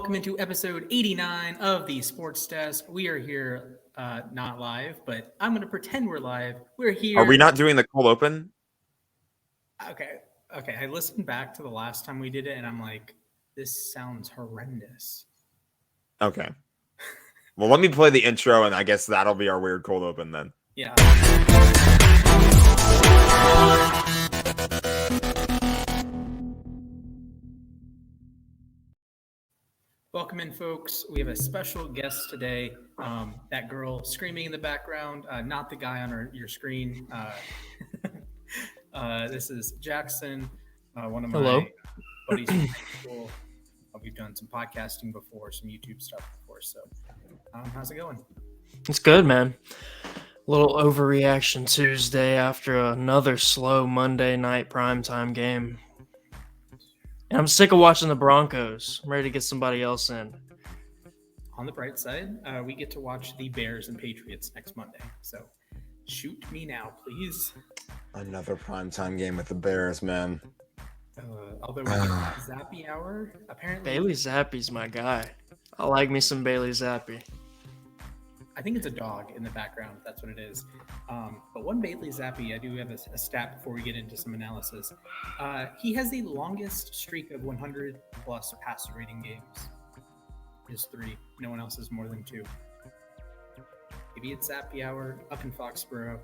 Welcome into episode 89 of the Sports Desk. We are here, not live, but I'm going to pretend we're live. We're here. Are we not doing the cold open? Okay. I listened back to the last time we did it, and I'm like, this sounds horrendous. Okay. Well, let me play the intro, and I guess that'll be our weird cold open then. Yeah. Welcome in, folks. We have a special guest today. That girl screaming in the background, not the guy on your screen. This is Jackson, one of my buddies from high school. We've done some podcasting before, some YouTube stuff before. So, how's it going? It's good, man. A little overreaction Tuesday after another slow Monday night primetime game. And I'm sick of watching the Broncos. I'm ready to get somebody else in. On the bright side, we get to watch the Bears and Patriots next Monday. So shoot me now, please. Another primetime game with the Bears, man. Although Zappy Hour, apparently. Bailey Zappi's my guy. I like me some Bailey Zappi. I think it's a dog in the background. That's what it is. But one Bailey Zappi, I do have a stat before we get into some analysis. He has the longest streak of 100-plus passer rating games. Just 3. No one else has more than 2. Maybe it's Zappy Hour up in Foxborough.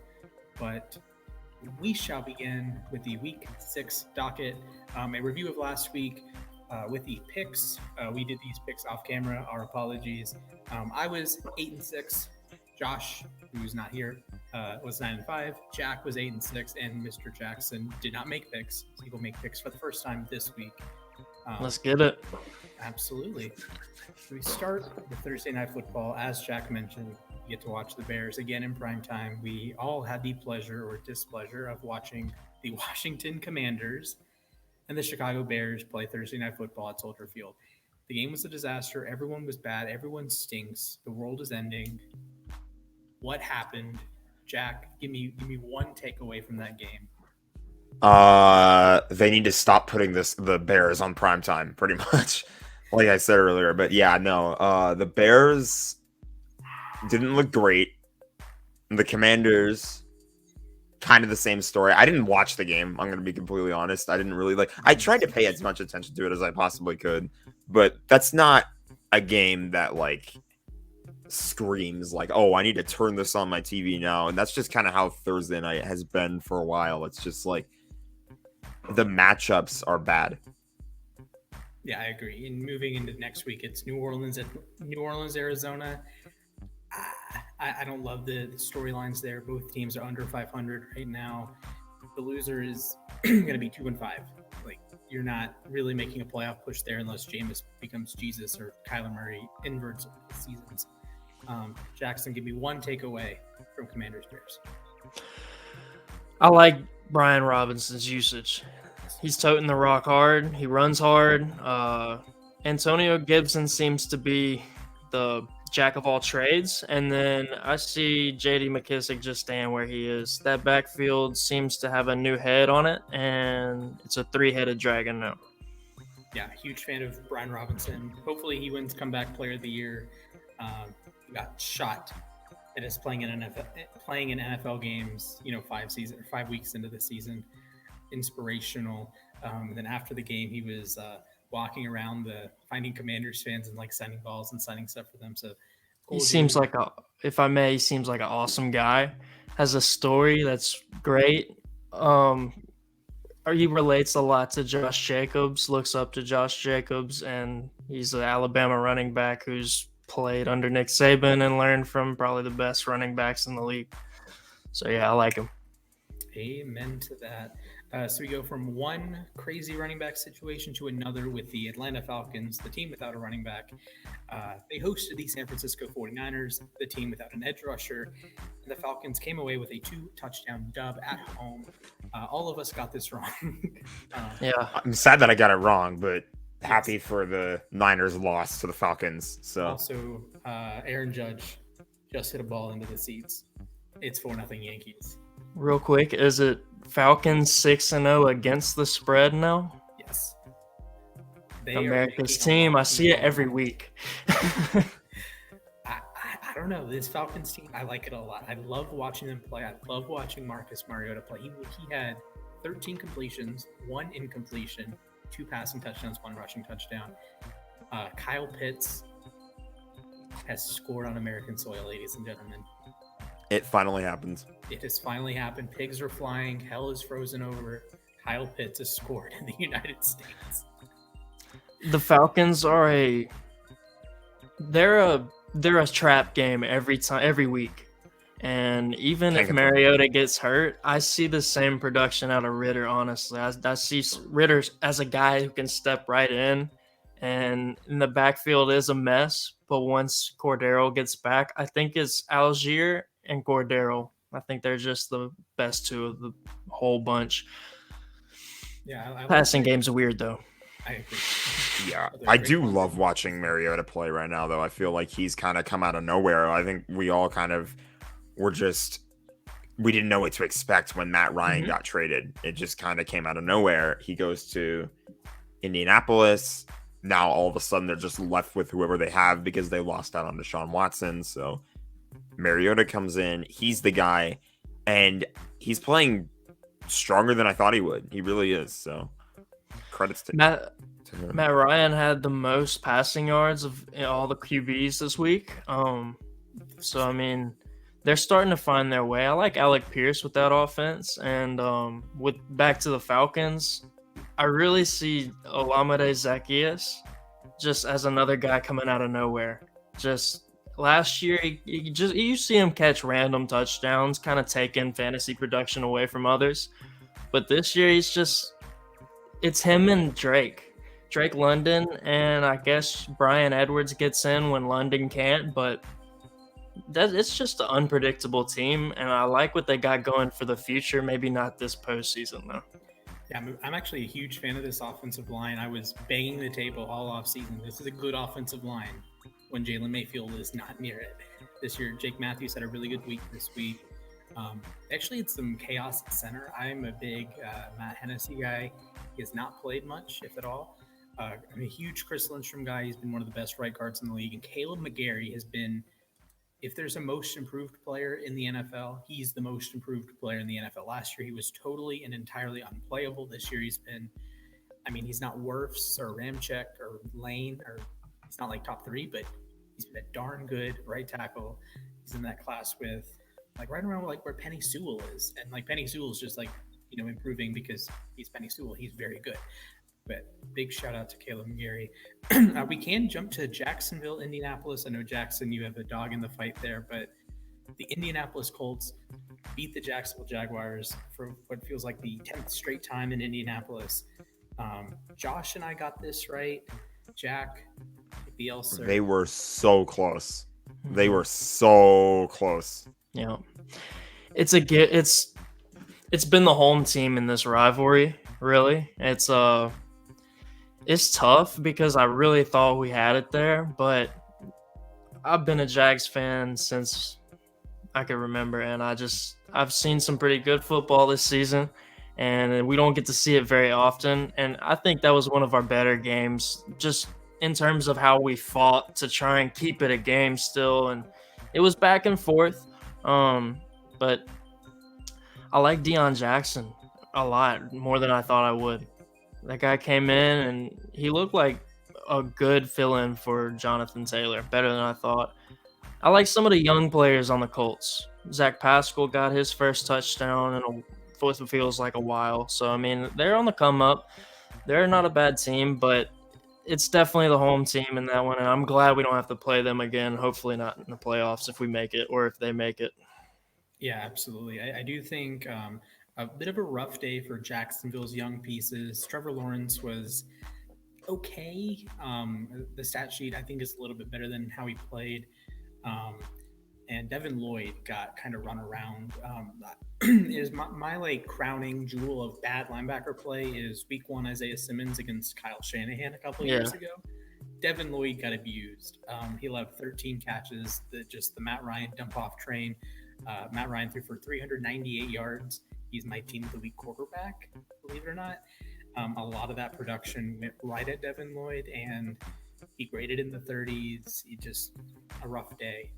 But we shall begin with the Week 6 docket. A review of last week with the picks. We did these picks off camera. Our apologies. I was 8-6. Josh, who's not here, was 9-5. Jack was 8-6, and Mr. Jackson did not make picks. So he will make picks for the first time this week. Let's get it. Absolutely. So we start with Thursday Night Football. As Jack mentioned, we get to watch the Bears again in prime time. We all had the pleasure or displeasure of watching the Washington Commanders and the Chicago Bears play Thursday Night Football at Soldier Field. The game was a disaster. Everyone was bad. Everyone stinks. The world is ending. What happened? Jack, give me one takeaway from that game. They need to stop putting the Bears on primetime, pretty much. Like I said earlier. But yeah, no. The Bears didn't look great. The Commanders, kind of the same story. I didn't watch the game. I'm going to be completely honest. I didn't really I tried to pay as much attention to it as I possibly could, but that's not a game that screams oh, I need to turn this on my TV now. And that's just kind of how Thursday night has been for a while. It's just the matchups are bad. Yeah, I agree. And moving into next week, it's New Orleans, Arizona. I don't love the storylines there. Both teams are under 500 right now. The loser is going to be 2-5. You're not really making a playoff push there unless Jameis becomes Jesus or Kyler Murray inverts seasons. Jackson, give me one takeaway from Commanders Bears. I like Brian Robinson's usage. He's toting the rock hard. He runs hard. Antonio Gibson seems to be the jack of all trades. And then I see J.D. McKissick just staying where he is. That backfield seems to have a new head on it, and it's a 3-headed dragon now. Yeah, huge fan of Brian Robinson. Hopefully he wins Comeback Player of the Year. Got shot at us playing in NFL games, 5 weeks into the season. Inspirational. Then after the game, he was walking around finding Commanders fans and signing balls and signing stuff for them. So he seems like he seems like an awesome guy. Has a story that's great. He relates a lot to Josh Jacobs, looks up to Josh Jacobs, and he's an Alabama running back who's played under Nick Saban and learned from probably the best running backs in the league. So yeah, I like him. Amen to that. So we go from one crazy running back situation to another with the Atlanta Falcons, the team without a running back. They hosted the San Francisco 49ers, the team without an edge rusher. And the Falcons came away with a 2-touchdown dub at home. All of us got this wrong. Yeah, I'm sad that I got it wrong, but happy for the Niners loss to the Falcons. So also, Aaron Judge just hit a ball into the seats. It's 4-0 Yankees. Real quick, is it Falcons 6-0 against the spread now? Yes. They are America's taking a team. long I see it ball. every week. I don't know. This Falcons team, I like it a lot. I love watching them play. I love watching Marcus Mariota play. He had 13 completions, 1 incompletion, 2 passing touchdowns, 1 rushing touchdown. Kyle Pitts has scored on American soil, ladies and gentlemen. It finally happens. It has finally happened. Pigs are flying. Hell is frozen over. Kyle Pitts has scored in the United States. The Falcons are they're a trap game every week. And even Can't if get them. Mariota gets hurt, I see the same production out of Ritter, honestly. I see Ritter as a guy who can step right in, and in the backfield is a mess. But once Cordero gets back, I think it's Algier and Cordero. I think they're just the best two of the whole bunch. Yeah, I Passing like game's weird, though. I agree. Yeah, They're I great do ones. love watching Mariota play right now, though. I feel like he's kind of come out of nowhere. I think we all kind of were just, we didn't know what to expect when Matt Ryan got traded. It just kind of came out of nowhere. He goes to Indianapolis. Now all of a sudden they're just left with whoever they have because they lost out on Deshaun Watson. So Mariota comes in. He's the guy, and he's playing stronger than I thought he would. He really is. So credits to him. Matt Ryan had the most passing yards of all the QBs this week. So I mean, they're starting to find their way. I like Alec Pierce with that offense, and with back to the Falcons, I really see Olamide Zaccheaus just as another guy coming out of nowhere. Just last year, you see him catch random touchdowns, kind of taking fantasy production away from others. But this year, it's him and Drake London, and I guess Brian Edwards gets in when London can't, but it's just an unpredictable team, and I like what they got going for the future. Maybe not this postseason, though. Yeah, I'm actually a huge fan of this offensive line. I was banging the table all offseason. This is a good offensive line when Jalen Mayfield is not near it. This year, Jake Matthews had a really good week this week. Actually, it's some chaos at center. I'm a big Matt Hennessy guy. He has not played much, if at all. I'm a huge Chris Lindstrom guy. He's been one of the best right guards in the league. And Caleb McGarry has been, if there's a most improved player in the NFL, he's the most improved player in the NFL. Last year, he was totally and entirely unplayable. This year, he's been, I mean, he's not Wirfs or Ramczyk or Lane, or he's not like top 3, but he's been a darn good right tackle. He's in that class with, like, right around like where Penny Sewell is. And like Penny Sewell's just like, improving because he's Penny Sewell. He's very good. But big shout out to Caleb McGarry. We can jump to Jacksonville, Indianapolis. I know, Jackson, you have a dog in the fight there, but the Indianapolis Colts beat the Jacksonville Jaguars for what feels like the 10th straight time in Indianapolis. Josh and I got this right. Jack, Bielsa. They were so close. They were so close. Yeah, it's been the home team in this rivalry. Really, it's tough because I really thought we had it there, but I've been a Jags fan since I can remember, and I've seen some pretty good football this season, and we don't get to see it very often. And I think that was one of our better games, just in terms of how we fought to try and keep it a game still, and it was back and forth. But I like Deion Jackson a lot more than I thought I would. That guy came in and he looked like a good fill-in for Jonathan Taylor, better than I thought. I like some of the young players on the Colts. Zach Pascal got his first touchdown in what feels like a while. So, I mean, they're on the come up. They're not a bad team, but it's definitely the home team in that one, and I'm glad we don't have to play them again. Hopefully not in the playoffs if we make it, or if they make it. Yeah, absolutely. I do think a bit of a rough day for Jacksonville's young pieces. Trevor Lawrence was okay. The stat sheet, I think, is a little bit better than how he played. And Devin Lloyd got kind of run around. Is my like crowning jewel of bad linebacker play is week 1 Isaiah Simmons against Kyle Shanahan a couple of years ago. Devin Lloyd got abused. He allowed 13 catches. The Matt Ryan dump off train. Matt Ryan threw for 398 yards. He's my team of the week quarterback, believe it or not. A lot of that production went right at Devin Lloyd, and he graded in the 30s. He just a rough day.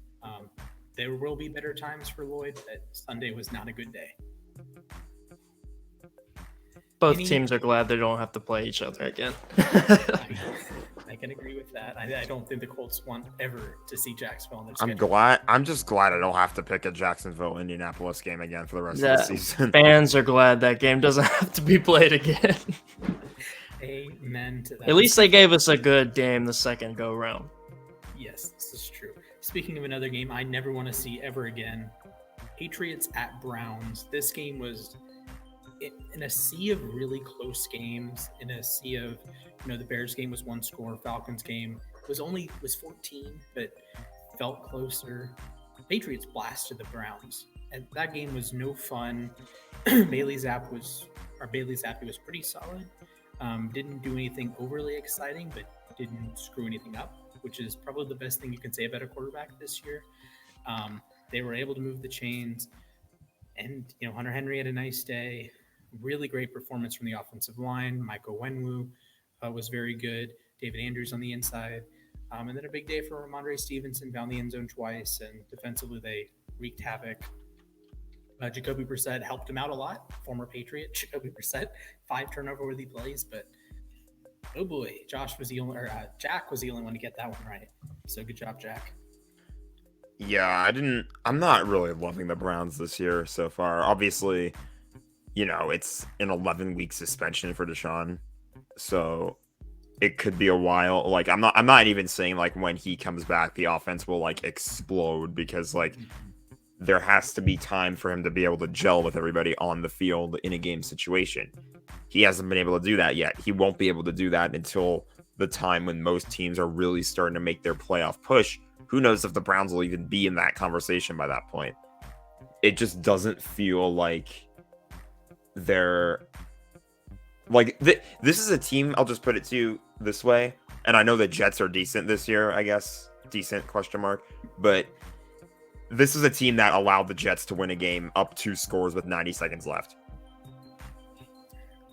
There will be better times for Lloyd, but Sunday was not a good day. Both teams are glad they don't have to play each other again. I can agree with that. I don't think the Colts want ever to see Jacksonville on their schedule. I'm just glad I don't have to pick a Jacksonville-Indianapolis game again for the rest of the season. Fans are glad that game doesn't have to be played again. Amen to that. At least they gave us a good game the second go-round. Yes, this is true. Speaking of another game I never want to see ever again, Patriots at Browns. This game was in a sea of really close games, in a sea of, the Bears game was 1 score, Falcons game was 14, but felt closer. Patriots blasted the Browns, and that game was no fun. Bailey Zappi was pretty solid. Didn't do anything overly exciting, but didn't screw anything up, which is probably the best thing you can say about a quarterback this year. They were able to move the chains, and Hunter Henry had a nice day. Really great performance from the offensive line. Michael Wenwu was very good. David Andrews on the inside. And then a big day for Ramondre Stevenson, found the end zone twice, and defensively they wreaked havoc. Jacoby Brissett helped him out a lot. Former Patriot Jacoby Brissett, 5 turnover-worthy plays, but oh boy, Jack was the only one to get that one right. So good job, Jack. Yeah, I'm not really loving the Browns this year so far. Obviously, it's an 11-week suspension for Deshaun, so it could be a while. Like, I'm not even saying like when he comes back, the offense will like explode, because like there has to be time for him to be able to gel with everybody on the field in a game situation. He hasn't been able to do that yet. He won't be able to do that until the time when most teams are really starting to make their playoff push. Who knows if the Browns will even be in that conversation by that point. It just doesn't feel like they're like this is a team. I'll just put it to you this way, and I know the Jets are decent this year, I guess, decent ? But this is a team that allowed the Jets to win a game up 2 scores with 90 seconds left.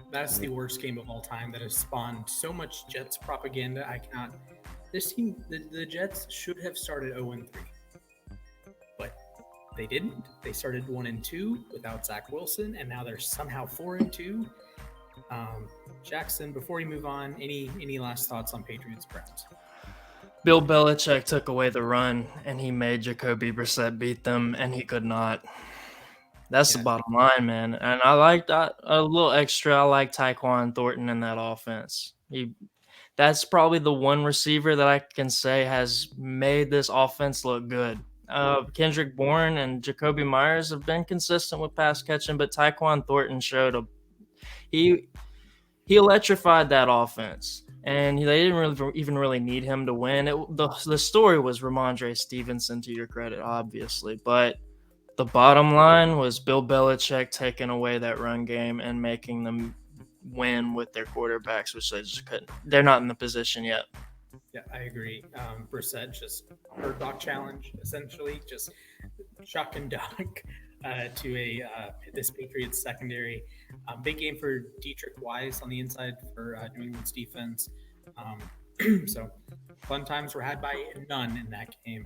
That's the worst game of all time that has spawned so much Jets propaganda. I cannot. This team, the Jets should have started 0-3, but they didn't. They started 1-2 without Zach Wilson, and now they're somehow 4-2. Jackson, before we move on, any last thoughts on Patriots Browns? Bill Belichick took away the run, and he made Jacoby Brissett beat them, and he could not. That's the bottom line, man. And I like that a little extra. I like Tyquan Thornton in that offense. That's probably the one receiver that I can say has made this offense look good. Kendrick Bourne and Jacoby Myers have been consistent with pass catching, but Tyquan Thornton showed he electrified that offense, and they didn't even really need him to win. The story was Ramondre Stevenson, to your credit, obviously, but the bottom line was Bill Belichick taking away that run game and making them win with their quarterbacks, which they just couldn't. They're not in the position yet. Yeah, I agree. Brissett just bird dog challenge, essentially, just shock and dunk to this Patriots secondary. Big game for Dietrich Wise on the inside for New England's defense. So fun times were had by none in that game.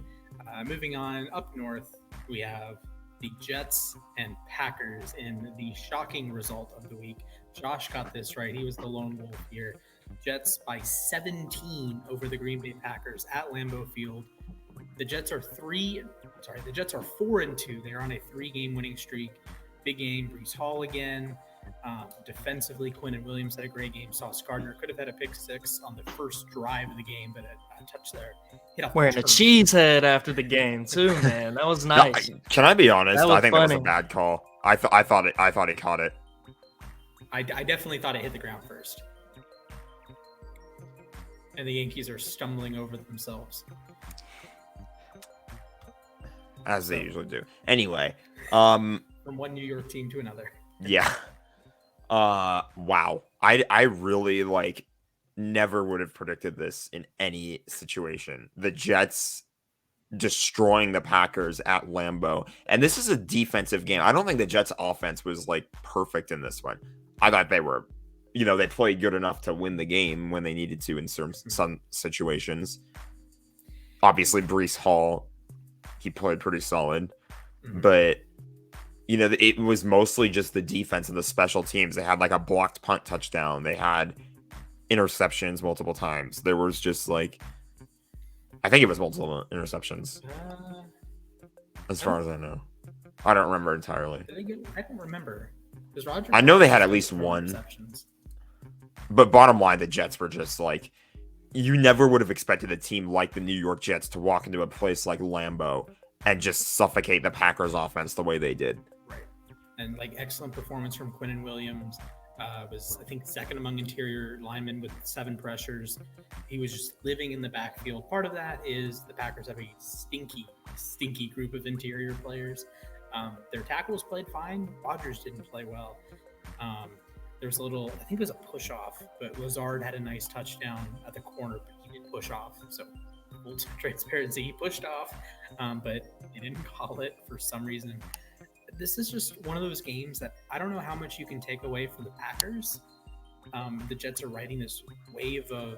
Moving on up north, we have the Jets and Packers in the shocking result of the week. Josh got this right. He was the lone wolf here. Jets by 17 over the Green Bay Packers at Lambeau Field. The Jets are 4-2. They're on a 3-game winning streak. Big game. Breece Hall again. Defensively, Quinton Williams had a great game. Sauce Gardner could have had a pick 6 on the first drive of the game, but a touch there. Wearing a cheese head after the game too, man. That was nice. No, can I be honest? I think funny. That was a bad call. I thought he caught it. I definitely thought it hit the ground first. And the Yankees are stumbling over themselves, as they usually do. Anyway, from one New York team to another. Yeah. Wow. I really never would have predicted this in any situation. The Jets destroying the Packers at Lambeau. And this is a defensive game. I don't think the Jets offense was perfect in this one. I thought they were they played good enough to win the game when they needed to in some situations. Obviously, Breece Hall, he played pretty solid. But, it was mostly just the defense and the special teams. They had like a blocked punt touchdown. They had interceptions multiple times. There was just like, I think it was multiple interceptions. As far as I know. I don't remember entirely. I don't remember. Rodgers, I know they had at least one. But bottom line, the Jets were just like, you never would have expected a team like the New York Jets to walk into a place like Lambeau and just suffocate the Packers offense the way they did. Right. And like excellent performance from Quinnen Williams. Was, I think, second among interior linemen with 7 pressures. He was just living in the backfield. Part of that is the Packers have a stinky group of interior players. Their tackles played fine. Rodgers didn't play well. There was a little, I think it was a push off, but Lazard had a nice touchdown at the corner, but he didn't push off. So full transparency, he pushed off, but they didn't call it for some reason. This is just one of those games that I don't know how much you can take away from the Packers. The Jets are riding this wave of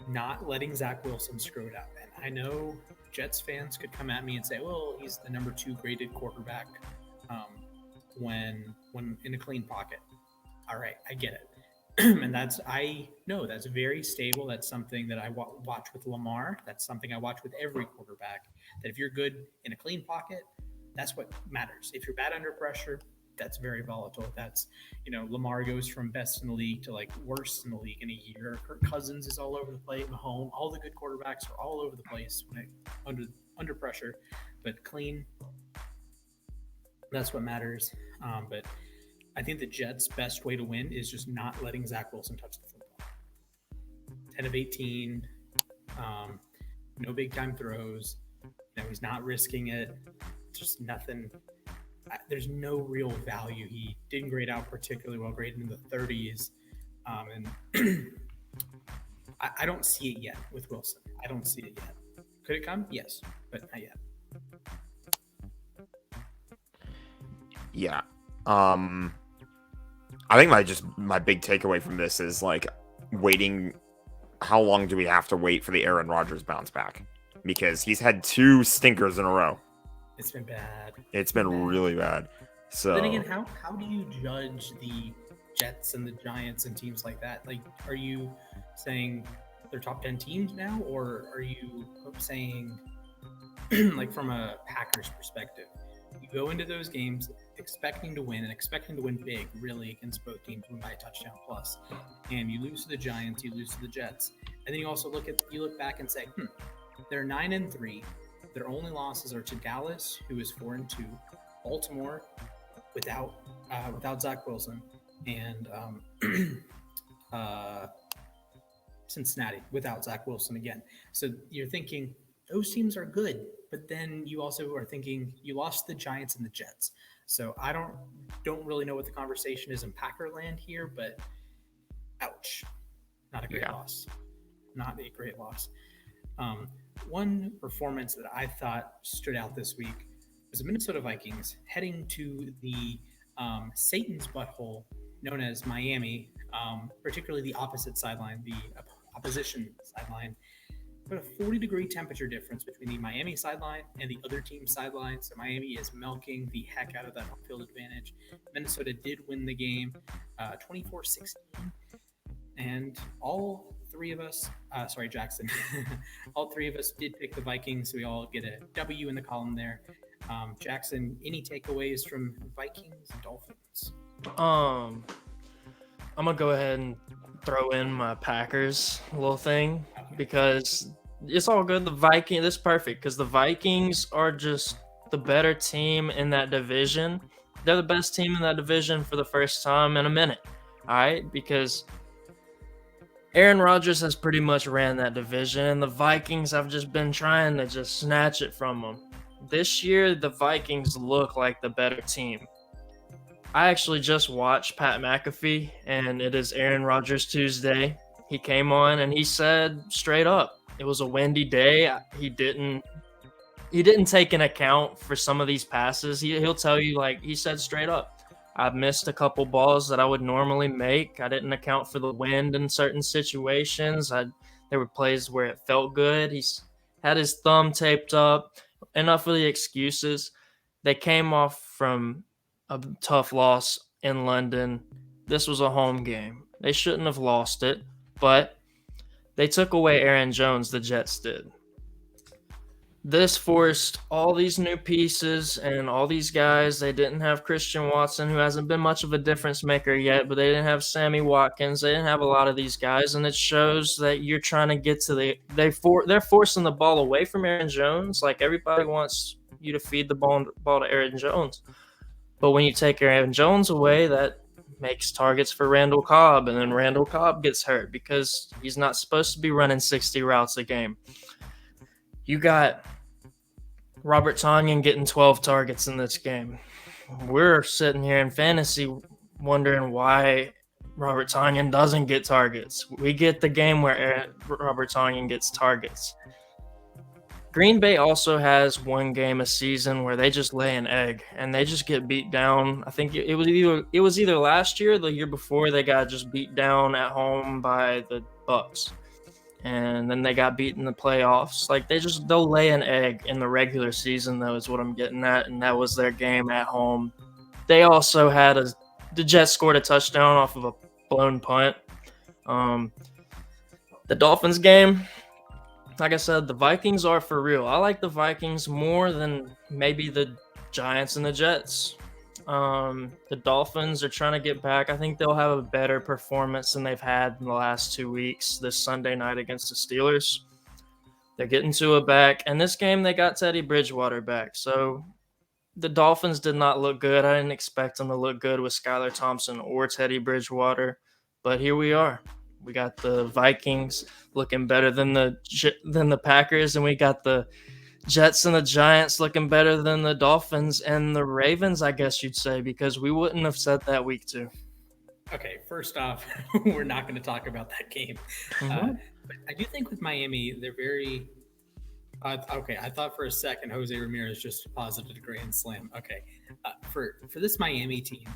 not letting Zach Wilson screw it up. And I know Jets fans could come at me and say, well, he's the number 2 graded quarterback when in a clean pocket. All right, I get it. And I know that's very stable. That's something that I watch with Lamar. That's something I watch with every quarterback. That if you're good in a clean pocket, that's what matters. If you're bad under pressure, that's very volatile. That's, Lamar goes from best in the league to like worst in the league in a year. Kirk Cousins is all over the place. Mahomes, all the good quarterbacks are all over the place under pressure. But clean, that's what matters. But I think the Jets' best way to win is just not letting Zach Wilson touch the football. 10 of 18, no big time throws. He's not risking it. Just nothing. There's no real value. He didn't grade out particularly well, graded in the 30s. And I don't see it yet with Wilson. I don't see it yet. Could it come? Yes, but not yet. Yeah. I think my big takeaway from this is like waiting. How long do we have to wait for the Aaron Rodgers bounce back? Because he's had 2 stinkers in a row. It's been bad. It's been really bad. So then again, how do you judge the Jets and the Giants and teams like that? Like, are you saying they're top 10 teams now, or are you saying like from a Packers perspective, you go into those games expecting to win and expecting to win big, really, against both teams, win by a touchdown plus, and you lose to the Giants, you lose to the Jets, and then you also look back and say, they're 9-3. Their only losses are to Dallas, who is 4-2, Baltimore without Zach Wilson, and Cincinnati without Zach Wilson again. So you're thinking those teams are good, but then you also are thinking you lost the Giants and the Jets. So I don't really know what the conversation is in Packerland here, but ouch, not a great loss. Not a great loss. One performance that I thought stood out this week was the Minnesota Vikings heading to the Satan's butthole known as Miami, particularly the opposite sideline, the opposition sideline. But a 40-degree temperature difference between the Miami sideline and the other team's sideline. So Miami is milking the heck out of that home field advantage. Minnesota did win the game 24-16. And all 3 of us, Jackson, all 3 of us did pick the Vikings. So we all get a W in the column there. Jackson, any takeaways from Vikings and Dolphins? I'm going to go ahead and throw in my Packers little thing because it's all good. This is perfect because the Vikings are just the better team in that division. They're the best team in that division for the first time in a minute. All right, because Aaron Rodgers has pretty much ran that division, and the Vikings have just been trying to just snatch it from them. This year, the Vikings look like the better team. I actually just watched Pat McAfee, and it is Aaron Rodgers Tuesday. He came on and he said straight up, it was a windy day. He didn't take an account for some of these passes. He'll tell you, like he said straight up, I missed a couple balls that I would normally make. I didn't account for the wind in certain situations. There were plays where it felt good. Had his thumb taped up. Enough of the excuses. They came off from a tough loss in London. This was a home game. They shouldn't have lost it, but they took away Aaron Jones, the Jets did. This forced all these new pieces and all these guys. They didn't have Christian Watson, who hasn't been much of a difference maker yet, but they didn't have Sammy Watkins. They didn't have a lot of these guys, and it shows that you're trying to get to they're forcing the ball away from Aaron Jones. Like, everybody wants you to feed the ball to Aaron Jones, but when you take Aaron Jones away, that makes targets for Randall Cobb, and then Randall Cobb gets hurt because he's not supposed to be running 60 routes a game. You got Robert Tonyan getting 12 targets in this game. We're sitting here in fantasy wondering why Robert Tonyan doesn't get targets. We get the game where Robert Tonyan gets targets. Green Bay also has one game a season where they just lay an egg and they just get beat down. I think it was either last year or the year before they got just beat down at home by the Bucks. And then they got beat in the playoffs. Like, they'll lay an egg in the regular season, though, is what I'm getting at. And that was their game at home. They also had the Jets scored a touchdown off of a blown punt. The Dolphins game, like I said, the Vikings are for real. I like the Vikings more than maybe the Giants and the Jets. The Dolphins are trying to get back. I think they'll have a better performance than they've had in the last 2 weeks this Sunday night against the Steelers. They're getting Tua back. And this game, they got Teddy Bridgewater back. So the Dolphins did not look good. I didn't expect them to look good with Skylar Thompson or Teddy Bridgewater. But here we are. We got the Vikings looking better than the Packers, and we got the Jets and the Giants looking better than the Dolphins and the Ravens, I guess you'd say, because we wouldn't have said that week 2. Okay, first off, we're not going to talk about that game. But I do think with Miami, they're very okay. I thought for a second Jose Ramirez just deposited a grand slam. Okay, for this Miami team,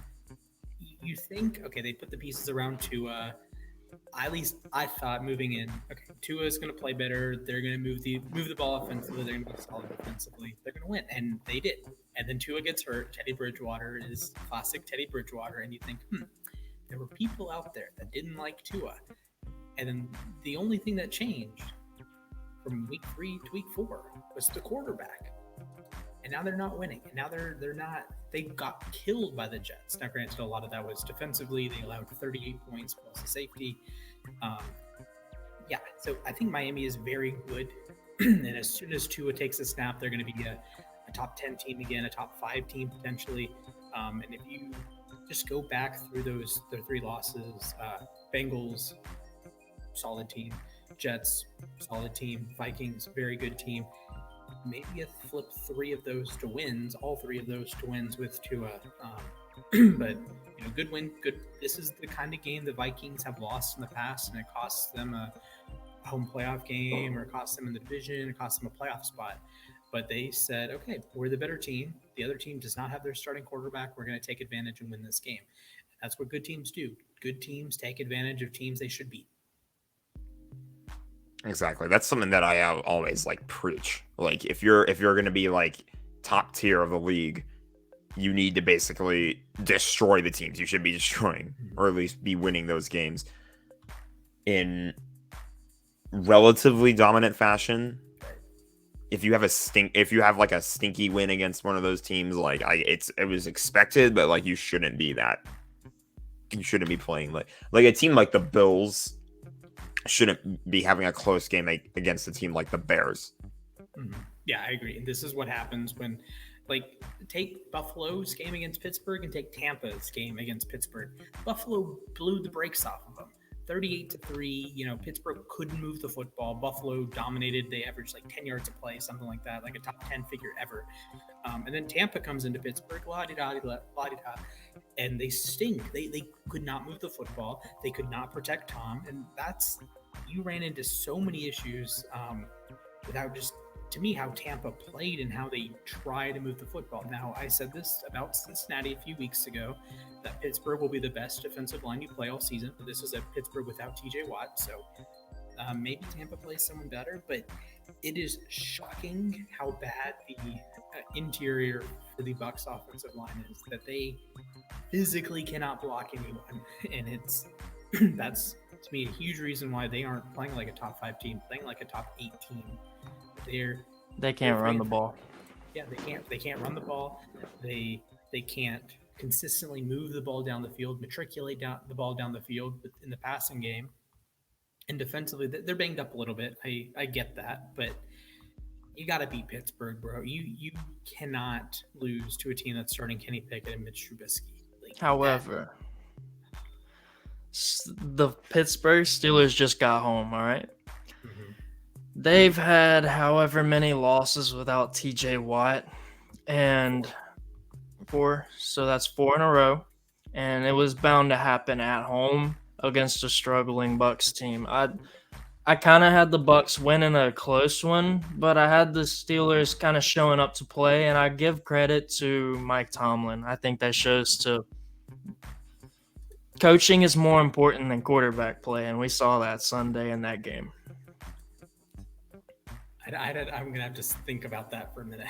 you think, okay, they put the pieces around Tua. At least I thought moving in, okay, Tua is going to play better. They're going to move the ball offensively. They're going to be solid defensively. They're going to win, and they did. And then Tua gets hurt. Teddy Bridgewater is classic Teddy Bridgewater, and you think, there were people out there that didn't like Tua. And then the only thing that changed from week 3 to week 4 was the quarterback. And now they're not winning. And now they're not. They got killed by the Jets. Now, granted, a lot of that was defensively. They allowed 38 points plus a safety. So I think Miami is very good. And as soon as Tua takes a snap, they're going to be a top 10 team again, a top 5 team potentially. And if you just go back through their 3 losses, Bengals, solid team. Jets, solid team. Vikings, very good team. Maybe you flip 3 of those to wins, all 3 of those to wins with Tua. But, good win. Good. This is the kind of game the Vikings have lost in the past, and it costs them a home playoff game, or it costs them in the division, it costs them a playoff spot. But they said, okay, we're the better team. The other team does not have their starting quarterback. We're going to take advantage and win this game. That's what good teams do. Good teams take advantage of teams they should beat. Exactly. That's something that I always preach. Like, if you're going to be top tier of the league, you need to basically destroy the teams you should be destroying, or at least be winning those games in relatively dominant fashion. If you have a stinky win against one of those teams, it was expected, but you shouldn't be that. You shouldn't be playing like a team like the Bills shouldn't be having a close game against a team like the Bears. Yeah, I agree. And this is what happens when, take Buffalo's game against Pittsburgh and take Tampa's game against Pittsburgh. Buffalo blew the brakes off of them. 38-3, Pittsburgh couldn't move the football. Buffalo dominated. They averaged 10 yards a play, something like that, a top 10 figure ever. And then Tampa comes into Pittsburgh, and they stink. They could not move the football. They could not protect Tom. And you ran into so many issues without just to me, how Tampa played and how they try to move the football. Now, I said this about Cincinnati a few weeks ago, that Pittsburgh will be the best defensive line you play all season. But this is a Pittsburgh without TJ Watt, so maybe Tampa plays someone better. But it is shocking how bad the interior for the Bucs offensive line is, that they physically cannot block anyone, and it's that's to me a huge reason why they aren't playing like a top 5 team, playing like a top 8 team. They can't run the ball. Yeah, they can't run the ball. They can't consistently move the ball down the field, matriculate the ball down the field in the passing game. And defensively, they're banged up a little bit. I get that, but you got to beat Pittsburgh, bro. You cannot lose to a team that's starting Kenny Pickett and Mitch Trubisky. However, the Pittsburgh Steelers just got home, all right? Mm-hmm. They've had however many losses without TJ Watt, and so that's 4 in a row, and it was bound to happen at home against a struggling Bucs team. I kind of had the Bucs winning a close one, but I had the Steelers kind of showing up to play, and I give credit to Mike Tomlin. I think that shows to coaching is more important than quarterback play, and we saw that Sunday in that game. I'm going to have to think about that for a minute.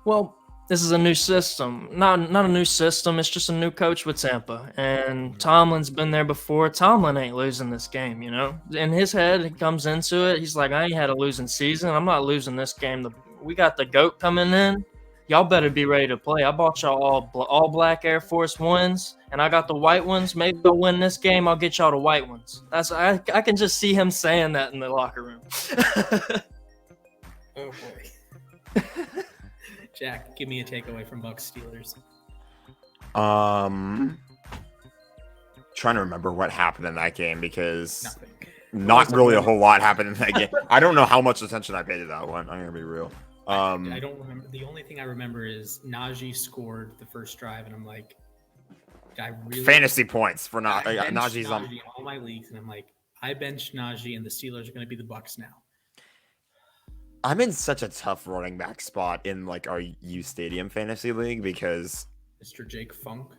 Well, this is a new system. Not a new system. It's just a new coach with Tampa. And Tomlin's been there before. Tomlin ain't losing this game, you know? In his head, he comes into it. He's like, I ain't had a losing season. I'm not losing this game. We got the GOAT coming in. Y'all better be ready to play. I bought y'all all black Air Force Ones, and I got the white ones. Maybe I'll win this game. I'll get y'all the white ones. I can just see him saying that in the locker room. Oh, boy. Jack, give me a takeaway from Bucs Steelers. Trying to remember what happened in that game because Nothing. not really a whole lot happened in that game. I don't know how much attention I paid to that one. I'm gonna be real. I don't remember. The only thing I remember is Najee scored the first drive, and I'm like, I really fantasy points for Najee's Najee's on in all my leagues, and I'm like, I benched Najee, and the Steelers are going to be the Bucs now. I'm in such a tough running back spot in like our U Stadium fantasy league because Mr. Jake Funk.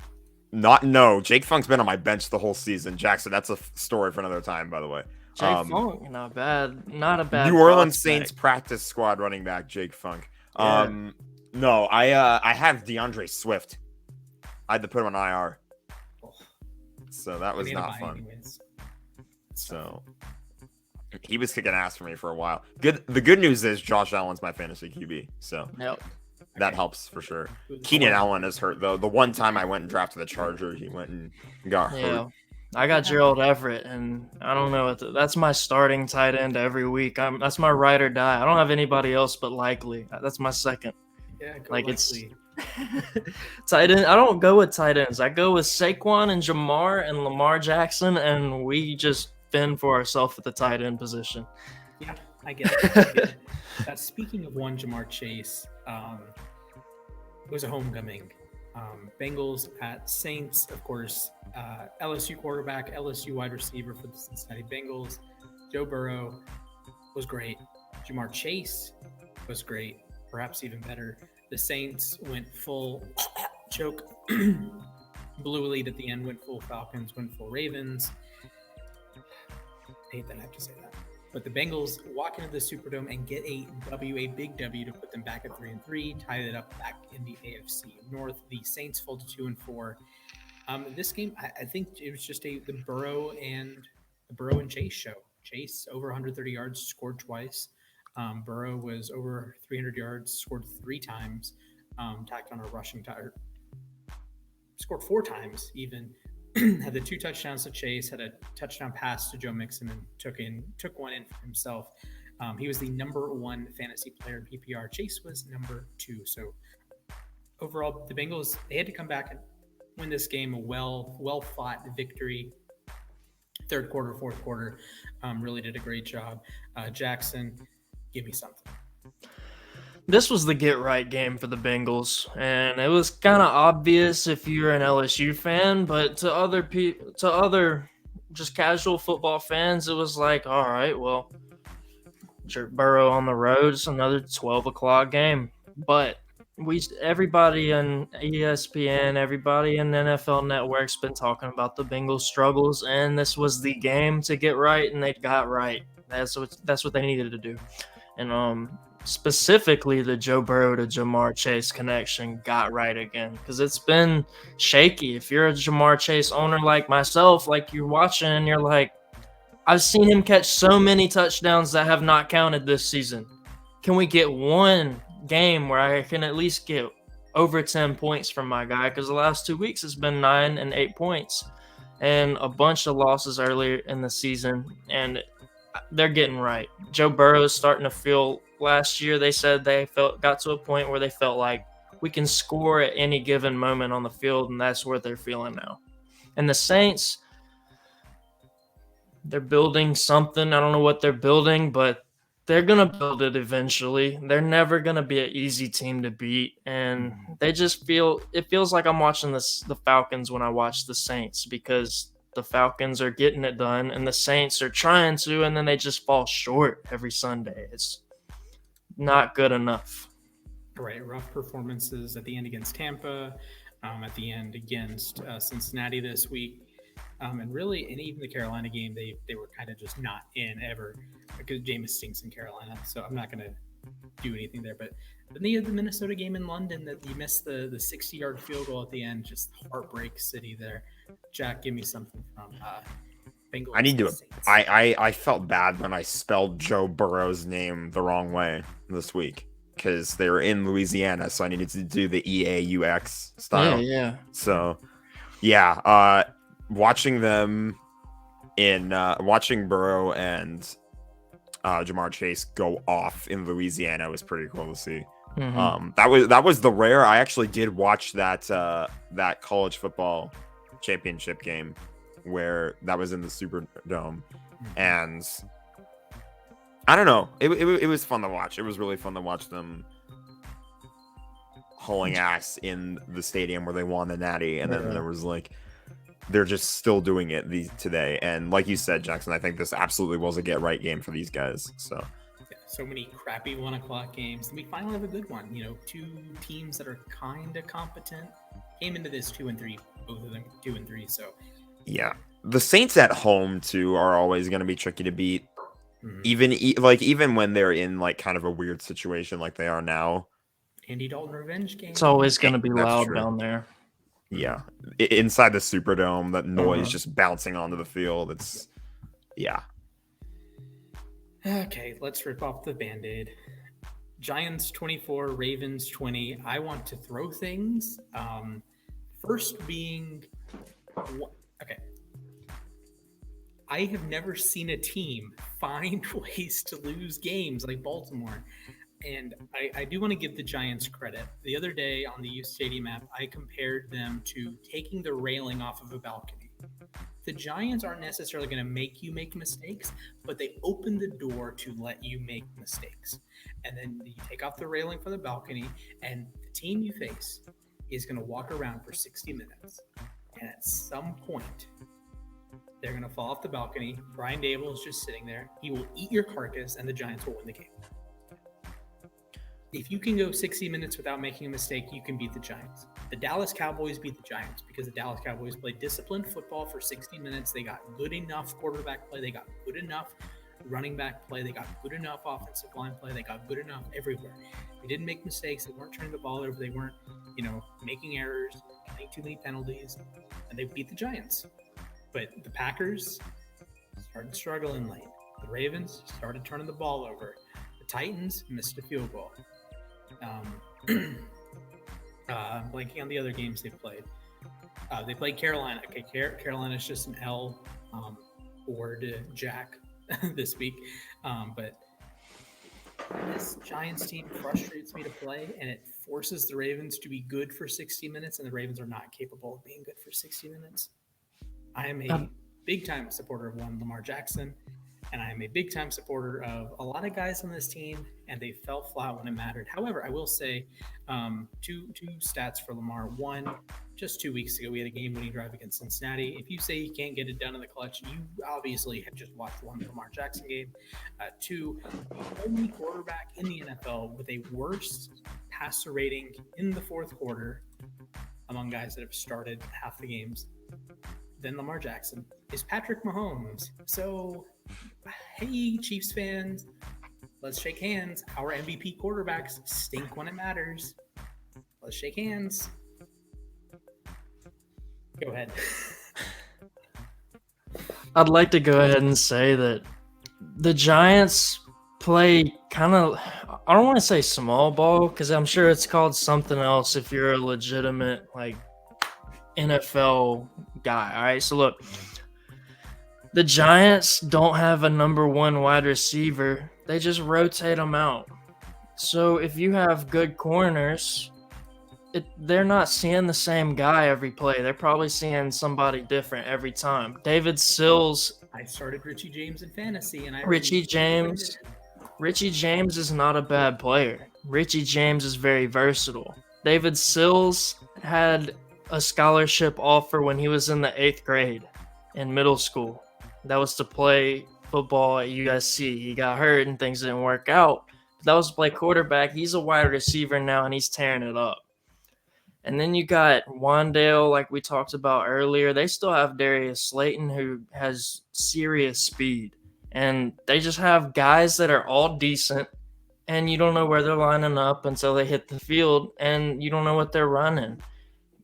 Jake Funk's been on my bench the whole season. Jackson, that's a story for another time, by the way. Jake Funk, not a bad. New Orleans Saints practice squad running back Jake Funk. Yeah. No, I have DeAndre Swift. I had to put him on IR, so that was not fun. Anyways. So he was kicking ass for me for a while. The good news is Josh Allen's my fantasy QB, so Yep. that helps for sure. Keenan Allen is hurt though. The one time I went and drafted the Charger, he went and got hurt. Yeah. I got Gerald Everett, and I don't know. That's my starting tight end every week. That's my ride or die. I don't have anybody else but Likely. That's my second. Yeah, go Like Likely. Tight end. I don't go with tight ends. I go with Saquon and Jamar and Lamar Jackson, and we just fend for ourselves at the tight end position. Yeah, I get it. Speaking of one Jamar Chase, it was a homecoming. Bengals at Saints, of course. LSU quarterback, LSU wide receiver for the Cincinnati Bengals. Joe Burrow was great. Jamar Chase was great, perhaps even better. The Saints went full choke, blew a lead at the end, went full Falcons, went full Ravens. I hate that I have to say that. But the Bengals walk into the Superdome and get a big W to put them back at 3-3, tie it up back in the AFC North. The Saints fall to 2-4. This game, I think it was just the Burrow and Chase show. Chase over 130 yards, scored twice. Burrow was over 300 yards, scored 3 times, tacked on a rushing tire, scored 4 times even. Had the 2 touchdowns to Chase, had a touchdown pass to Joe Mixon, and took one in for himself. He was the number 1 fantasy player in PPR. Chase was number 2. So overall, the Bengals, they had to come back and win this game. A well fought victory. Third quarter, fourth quarter, really did a great job. Jackson, give me something. This was the get-right game for the Bengals, and it was kind of obvious if you're an LSU fan, but to other just casual football fans, it was like, all right, well, Burrow on the road. It's another 12 o'clock game. But everybody on ESPN, everybody in NFL Network's been talking about the Bengals' struggles, and this was the game to get right, and they got right. That's what they needed to do. And specifically the Joe Burrow to Jamar Chase connection got right again, because it's been shaky. If you're a Jamar Chase owner like myself, like you're watching and you're like, I've seen him catch so many touchdowns that have not counted this season. Can we get one game where I can at least get over 10 points from my guy? Because the last 2 weeks it's been 9 and 8 points and a bunch of losses earlier in the season, and they're getting right. Joe Burrow is starting to feel. Last year they said they got to a point where they felt like we can score at any given moment on the field, and that's what they're feeling now. And the Saints, they're building something. I don't know what they're building, but they're going to build it eventually. They're never going to be an easy team to beat, and they just feels like I'm watching the Falcons when I watch the Saints, because the Falcons are getting it done and the Saints are trying to, and then they just fall short every Sunday. It's not good enough. Right, rough performances at the end against Tampa, at the end against Cincinnati this week, and really, and even the Carolina game, they were kind of just not in ever, because Jameis stinks in Carolina, so I'm not going to do anything there. But then you had the Minnesota game in London that you missed the 60-yard field goal at the end, just heartbreak city there. Jack, give me something from Bengals. I need to. I felt bad when I spelled Joe Burrow's name the wrong way this week, because they were in Louisiana, so I needed to do the EAUX style. Yeah. So, yeah, watching them watching Burrow and Jamar Chase go off in Louisiana was pretty cool to see. Mm-hmm. That was the rare. I actually did watch that college football championship game where that was in the Superdome, and I don't know, it was fun to watch. It was really fun to watch them hauling ass in the stadium where they won the Natty, and then there was like, they're just still doing it today. And like you said, Jackson, I think this absolutely was a get right game for these guys. So so many crappy 1 o'clock games. We finally have a good one. Two teams that are kind of competent came into this 2-3, both of them 2-3. So yeah, the Saints at home too are always going to be tricky to beat. Mm-hmm. Even when they're in like kind of a weird situation like they are now. Andy Dalton revenge game. It's always going to be That's loud true. down there. Yeah, inside the Superdome, that noise just bouncing onto the field. It's Okay, let's rip off the Band-Aid. Giants 24, Ravens 20. I want to throw things. First being, okay. I have never seen a team find ways to lose games like Baltimore. And I do want to give the Giants credit. The other day on the U Stadium app, I compared them to taking the railing off of a balcony. The Giants aren't necessarily going to make you make mistakes, but they open the door to let you make mistakes. And then you take off the railing for the balcony, and the team you face is going to walk around for 60 minutes. And at some point, they're going to fall off the balcony. Brian Dable is just sitting there. He will eat your carcass, and the Giants will win the game. If you can go 60 minutes without making a mistake, you can beat the Giants. The Dallas Cowboys beat the Giants because the Dallas Cowboys played disciplined football for 60 minutes. They got good enough quarterback play. They got good enough running back play. They got good enough offensive line play. They got good enough everywhere. They didn't make mistakes. They weren't turning the ball over. They weren't, making errors, getting too many penalties, and they beat the Giants. But the Packers started struggling late. The Ravens started turning the ball over. The Titans missed a field goal. Blanking on the other games they played. They played Carolina. Okay, Carolina's just an L or Jack this week. But this Giants team frustrates me to play, and it forces the Ravens to be good for 60 minutes, and the Ravens are not capable of being good for 60 minutes. I am a big-time supporter of Lamar Jackson, and I am a big-time supporter of a lot of guys on this team, and they fell flat when it mattered. However, I will say two stats for Lamar. One, just 2 weeks ago, we had a game-winning drive against Cincinnati. If you say he can't get it done in the clutch, you obviously have just watched one Lamar Jackson game. Two, the only quarterback in the NFL with a worse passer rating in the fourth quarter among guys that have started half the games than Lamar Jackson is Patrick Mahomes. So, hey, Chiefs fans, let's shake hands. Our MVP quarterbacks stink when it matters. Let's shake hands. Go ahead. I'd like to go ahead and say that the Giants play kind of, I don't want to say small ball because I'm sure it's called something else if you're a legitimate NFL guy. All right, so look, the Giants don't have a number one wide receiver. They just rotate them out. So if you have good corners, they're not seeing the same guy every play. They're probably seeing somebody different every time. David Sills. I started Richie James in fantasy, and Richie James is not a bad player. Richie James is very versatile. David Sills had a scholarship offer when he was in the 8th grade in middle school. That was to play football at USC. He got hurt and things didn't work out. That was to play quarterback. He's a wide receiver now, and he's tearing it up. And then you got Wandale, like we talked about earlier. They still have Darius Slayton, who has serious speed. And they just have guys that are all decent, and you don't know where they're lining up until they hit the field, and you don't know what they're running.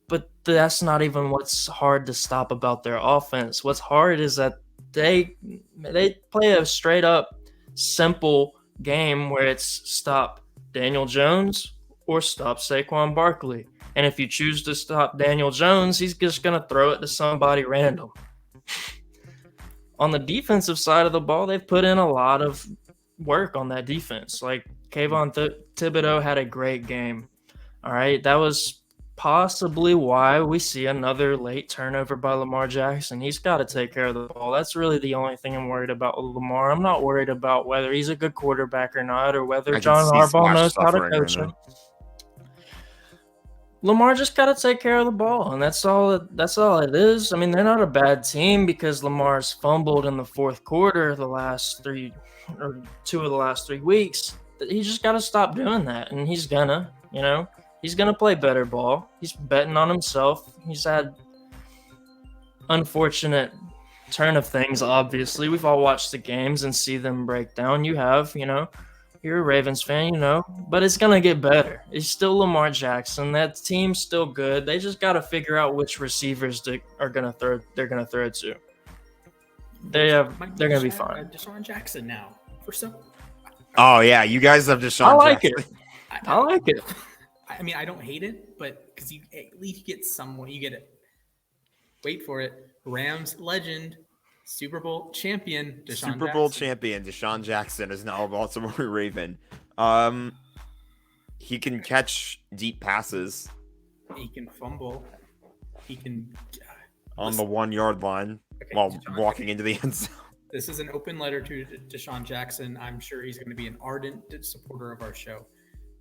But that's not even what's hard to stop about their offense. What's hard is that they play a straight-up simple game where it's stop Daniel Jones or stop Saquon Barkley. And if you choose to stop Daniel Jones, he's just going to throw it to somebody random. On the defensive side of the ball, they've put in a lot of work on that defense. Like Kayvon Thibodeau had a great game. All right, that was possibly why we see another late turnover by Lamar Jackson. He's got to take care of the ball. That's really the only thing I'm worried about with Lamar. I'm not worried about whether he's a good quarterback or not, or whether John Harbaugh knows how to coach him. Lamar just got to take care of the ball, and that's all it is. I mean, they're not a bad team because Lamar's fumbled in the fourth quarter the last 2 of the last 3 weeks. He just got to stop doing that, and he's gonna play better ball. He's betting on himself. He's had unfortunate turn of things, obviously. We've all watched the games and see them break down. You have, you're a Ravens fan, but it's going to get better. It's still Lamar Jackson. That team's still good. They just got to figure out which receivers they're going to throw to. They're going to be fine. Deshaun Jackson now. Oh, yeah. You guys have Deshaun Jackson. I like it. I mean, I don't hate it, but because you at least get someone, you get it. Wait for it. Rams legend, Super Bowl champion, Deshaun Jackson is now a Baltimore Raven. He can catch deep passes. He can fumble. He can on the 1 yard line while walking into the end zone. This is an open letter to Deshaun Jackson. I'm sure he's going to be an ardent supporter of our show.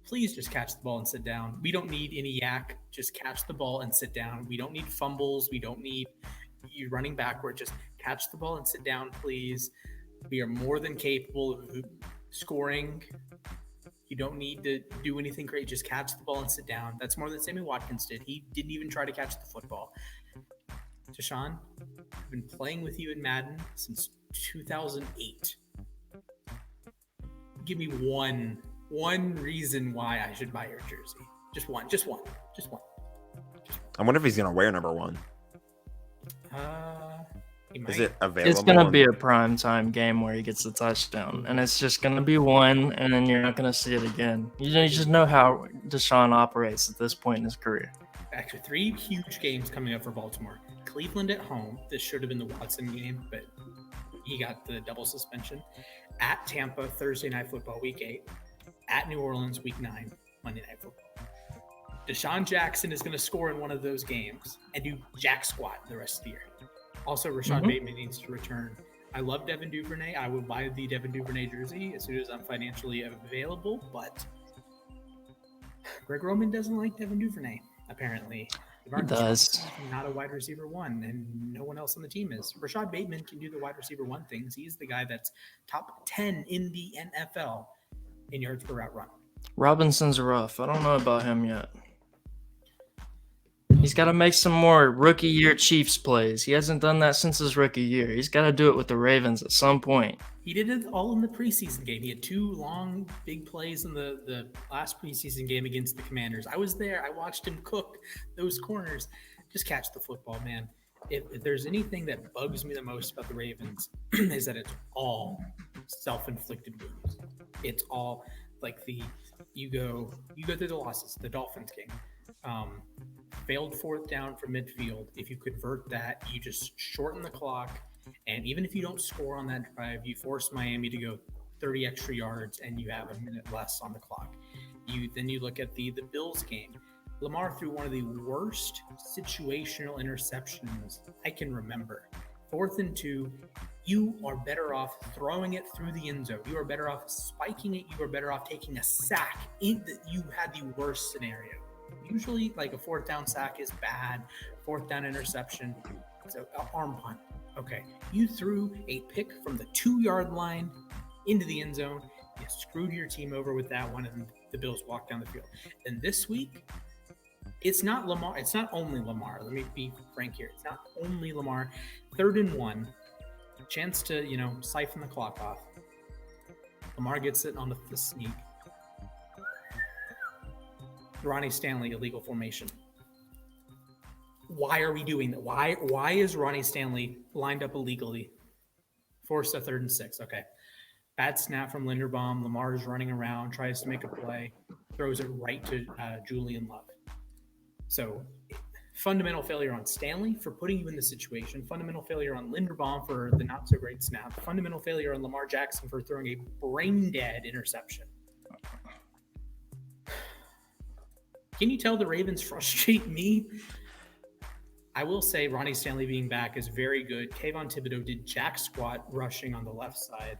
Please just catch the ball and sit down. We don't need any yak. Just catch the ball and sit down. We don't need fumbles. We don't need you running backward. Just catch the ball and sit down, please. We are more than capable of scoring. You don't need to do anything great. Just catch the ball and sit down. That's more than Sammy Watkins did. He didn't even try to catch the football. Deshaun, I've been playing with you in Madden since 2008. Give me one reason why I should buy your jersey. Just one. I wonder if he's going to wear number 1. Is it available? It's going to be a primetime game where he gets the touchdown, and it's just going to be one, and then you're not going to see it again. You just know how Deshaun operates at this point in his career. Actually, 3 huge games coming up for Baltimore. Cleveland at home. This should have been the Watson game, but he got the double suspension. At Tampa, Thursday Night Football, Week 8. At New Orleans, Week 9, Monday Night Football. Deshaun Jackson is going to score in one of those games and do jack squat the rest of the year. Also, Rashad Bateman needs to return. I love Devin Duvernay. I will buy the Devin Duvernay jersey as soon as I'm financially available, but Greg Roman doesn't like Devin Duvernay, apparently. DeMarcus He does. Robinson's not a wide receiver one, and no one else on the team is. Rashad Bateman can do the wide receiver one things. He's the guy that's top 10 in the NFL in yards per route run. Robinson's rough. I don't know about him yet. He's got to make some more rookie year Chiefs plays. He hasn't done that since his rookie year. He's got to do it with the Ravens at some point. He did it all in the preseason game. He had 2 long, big plays in the last preseason game against the Commanders. I was there. I watched him cook those corners. Just catch the football, man. If there's anything that bugs me the most about the Ravens is that it's all self-inflicted wounds. It's all like you go through the losses. The Dolphins game. Failed 4th down from midfield. If you convert that, you just shorten the clock. And even if you don't score on that drive, you force Miami to go 30 extra yards and you have a minute less on the clock. Then you look at the Bills game. Lamar threw one of the worst situational interceptions I can remember. 4th and 2, you are better off throwing it through the end zone. You are better off spiking it. You are better off taking a sack. You had the worst scenario. Usually, like a 4th down sack is bad. 4th down interception, it's an arm punt. Okay, you threw a pick from the 2-yard line into the end zone. You screwed your team over with that one, and the Bills walked down the field. And this week, it's not Lamar. It's not only Lamar. Let me be frank here. It's not only Lamar. 3rd and 1, chance to siphon the clock off. Lamar gets it on the sneak. Ronnie Stanley, illegal formation. Why are we doing that? Why is Ronnie Stanley lined up illegally? Forced a 3rd and 6. Okay. Bad snap from Linderbaum. Lamar is running around, tries to make a play, throws it right to Julian Love. So fundamental failure on Stanley for putting you in the situation. Fundamental failure on Linderbaum for the not so great snap. Fundamental failure on Lamar Jackson for throwing a brain dead interception. Can you tell the Ravens frustrate me? I will say Ronnie Stanley being back is very good. Kayvon Thibodeau did jack squat rushing on the left side.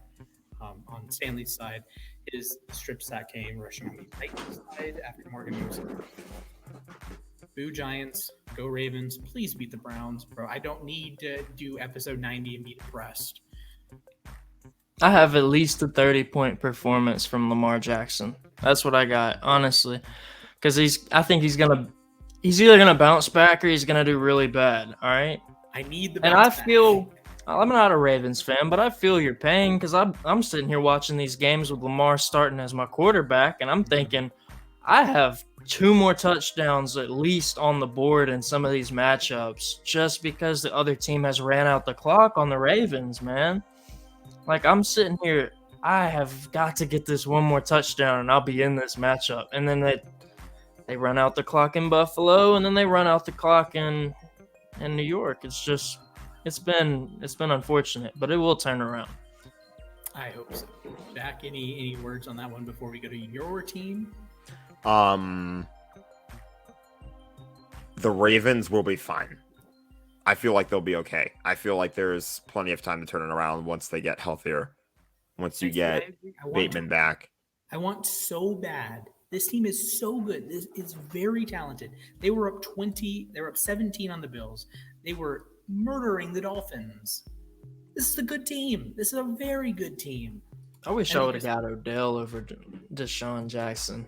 On Stanley's side, his strip sack came rushing on the right side after Morgan was. Boo Giants, go Ravens. Please beat the Browns, bro. I don't need to do episode 90 and be depressed. I have at least a 30-point performance from Lamar Jackson. That's what I got, honestly. Because I think he's either gonna bounce back or he's gonna do really bad. All right. I need the bounce back. And I feel I'm not a Ravens fan, but I feel your pain because I'm sitting here watching these games with Lamar starting as my quarterback, and I'm thinking I have 2 more touchdowns at least on the board in some of these matchups just because the other team has ran out the clock on the Ravens, man. Like I'm sitting here, I have got to get this 1 more touchdown and I'll be in this matchup, and then they run out the clock in Buffalo, and then they run out the clock in New York. It's been unfortunate, but it will turn around. I hope so. Jack, any words on that one before we go to your team? The Ravens will be fine. I feel like they'll be okay. I feel like there's plenty of time to turn it around once they get healthier. Once you get Bateman back. I want so bad. This team is so good. This is very talented. They were up 20. They were up 17 on the Bills. They were murdering the Dolphins. This is a good team. This is a very good team. I wish I would have got Odell over Deshaun Jackson.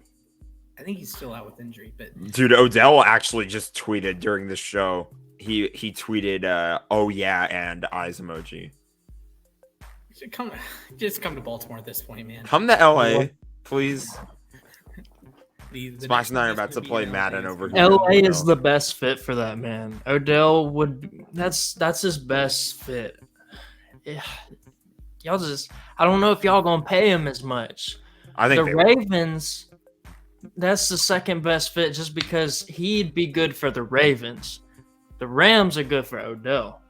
I think he's still out with injury, but dude, Odell actually just tweeted during the show. He tweeted, "Oh yeah," and eyes emoji. Just come to Baltimore at this point, man. Come to LA, please. The Smash and I are about to play Madden over here. LA is the best fit for that, man. Odell that's his best fit. Yeah. I don't know if y'all gonna pay him as much. I think the Ravens, that's the second best fit just because he'd be good for the Ravens. The Rams are good for Odell.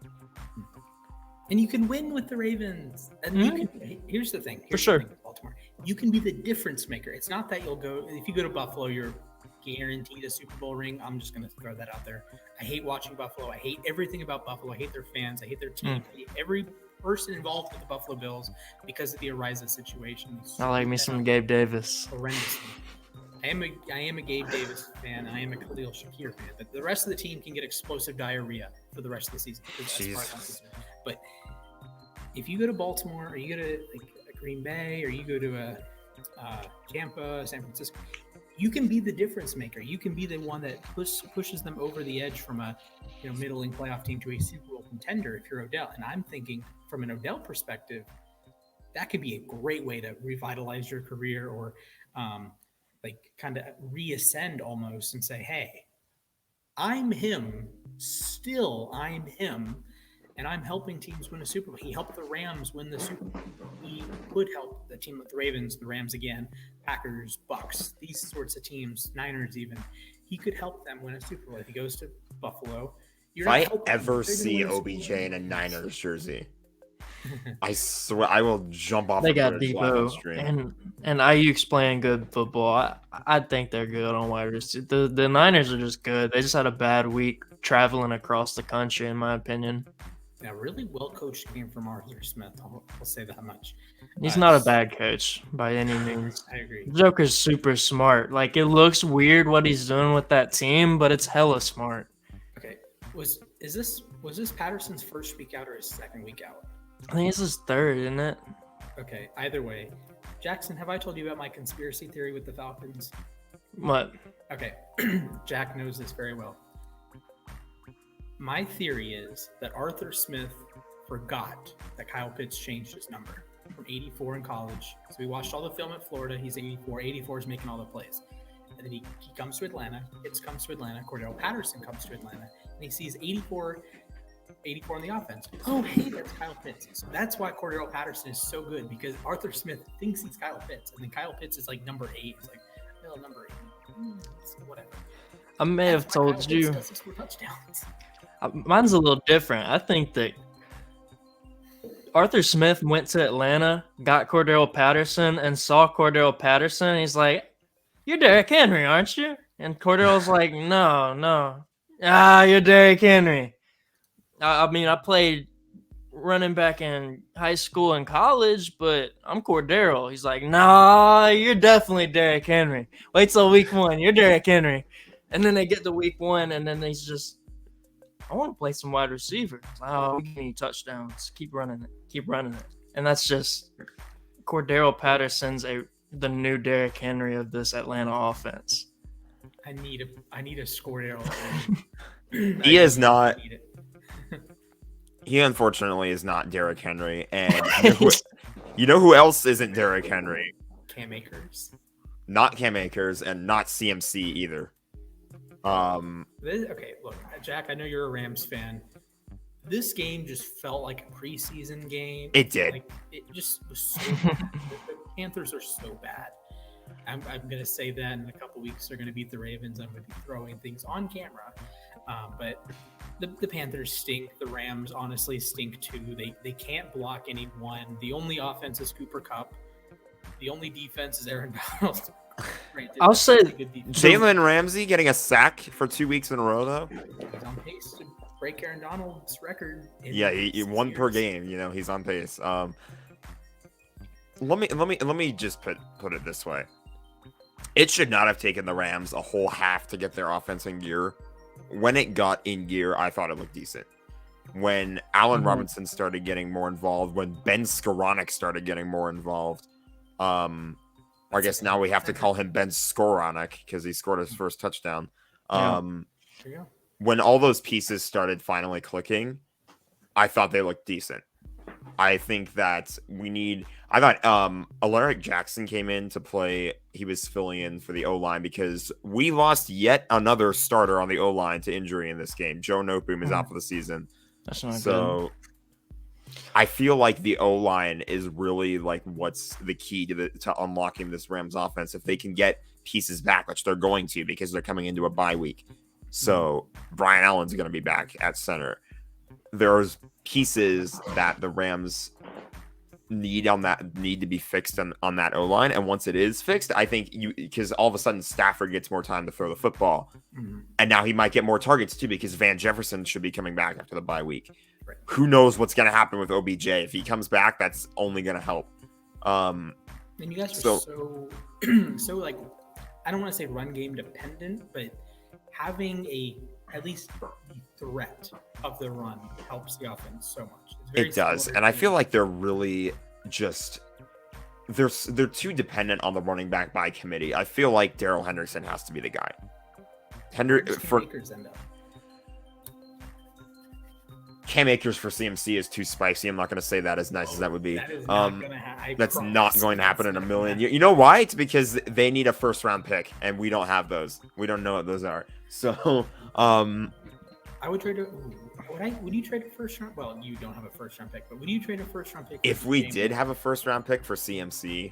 And you can win with the Ravens. And here's the thing. For sure. Baltimore. You can be the difference maker. It's not that if you go to Buffalo, you're guaranteed a Super Bowl ring. I'm just going to throw that out there. I hate watching Buffalo. I hate everything about Buffalo. I hate their fans. I hate their team. I hate every person involved with the Buffalo Bills because of the Ariza situation. I like me some Gabe Davis. Horrendously. I am a Gabe Davis fan, and I am a Khalil Shakir fan. But the rest of the team can get explosive diarrhea for the rest of the season. As far as I'm concerned. But if you go to Baltimore, or you go to Green Bay, or you go to Tampa, San Francisco, you can be the difference maker. You can be the one that pushes them over the edge from a middling playoff team to a Super Bowl contender if you're Odell. And I'm thinking from an Odell perspective, that could be a great way to revitalize your career, or kind of reascend almost, and say, hey, I'm him, still I'm him, and I'm helping teams win a Super Bowl. He helped the Rams win the Super Bowl. He could help the team with the Ravens, the Rams again, Packers, Bucks, these sorts of teams, Niners even. He could help them win a Super Bowl. If he goes to Buffalo, if I ever see OBJ in a Niners jersey, I swear I will jump off. They got Depot and Ayuk's playing good football. I think they're good on wide receiver. The Niners are just good. They just had a bad week traveling across the country, in my opinion. Yeah, really well coached game from Arthur Smith. I'll say that much. He's not a bad coach by any means. I agree. Joker's super smart. Like, it looks weird what he's doing with that team, but it's hella smart. Okay, was this Patterson's first week out or his second week out? I think it's his third, isn't it? Okay, either way. Jackson, have I told you about my conspiracy theory with the Falcons? What? Okay, Jack knows this very well. My theory is that Arthur Smith forgot that Kyle Pitts changed his number from 84 in college. So we watched all the film at Florida. He's 84. 84 is making all the plays. And then he comes to Atlanta. Pitts comes to Atlanta. Cordell Patterson comes to Atlanta. And he sees 84 on the offense. Oh, hey, that's Kyle Pitts. So that's why Cordell Patterson is so good, because Arthur Smith thinks he's Kyle Pitts. And then Kyle Pitts is like number 8. It's like, well, number 8. Whatever. I may have told you. Touchdowns. Mine's a little different. I think that Arthur Smith went to Atlanta, got Cordell Patterson, and saw Cordell Patterson. He's like, "You're Derrick Henry, aren't you?" And Cordell's like, No. You're Derrick Henry. I mean, I played running back in high school and college, but I'm Cordero. He's like, "Nah, you're definitely Derrick Henry. Wait till week 1. You're Derrick Henry." And then they get to week 1, and then he's just, I want to play some wide receiver. Oh, we need touchdowns. Keep running it. And that's just Cordero Patterson's the new Derrick Henry of this Atlanta offense. I need a Cordero. He is not. He unfortunately is not Derrick Henry, and you know who else isn't Derrick Henry? Cam Akers. Not Cam Akers, and not CMC either. Okay, look, Jack, I know you're a Rams fan. This game just felt like a preseason game. It did. Like, it just was so bad. The Panthers are so bad. I'm going to say that in a couple weeks they're going to beat the Ravens. I'm going to be throwing things on camera. But the Panthers stink. The Rams honestly stink too. They can't block anyone. The only offense is Cooper Kupp. The only defense is Aaron Donald. Right, I'll say Jalen Ramsey getting a sack for 2 weeks in a row, though. He's on pace to break Aaron Donald's record. Yeah, he one per game. You know, he's on pace. Let me just put it this way. It should not have taken the Rams a whole half to get their offense in gear. When it got in gear, I thought it looked decent. When Allen Robinson started getting more involved, when Ben Skoranek started getting more involved, I guess now we have to call him Ben Skoranek because he scored his first touchdown. When all those pieces started finally clicking, I thought they looked decent. I think that I thought Alaric Jackson came in to play. He was filling in for the O-line because we lost yet another starter on the O-line to injury in this game. Joe Noteboom is out for the season. That's not good. I feel like the O-line is really like what's the key to unlocking this Rams offense. If they can get pieces back, which they're going to because they're coming into a bye week. So Brian Allen's going to be back at center. There's pieces that the Rams need to be fixed on that O-line. And once it is fixed, I think because all of a sudden Stafford gets more time to throw the football. And now he might get more targets too because Van Jefferson should be coming back after the bye week. Right. Who knows what's going to happen with OBJ? If he comes back, that's only going to help. And you guys are so like I don't want to say run game dependent, but having at least the threat of the run helps the offense so much. It's very It does, similar and I to- feel like they're really just they're too dependent on the running back by committee. I feel like Darrell Henderson has to be the guy. Where does Cam Akers end up? Cam Akers for CMC is too spicy. I'm not going to say that as nice as that would be. That is not gonna That's not going to happen in a million. You know why? It's because they need a first round pick, and we don't have those. We don't know what those are. So, I would trade would you trade a first round? Well, you don't have a first round pick, but would you trade a first round pick? if we did have a first round pick for CMC,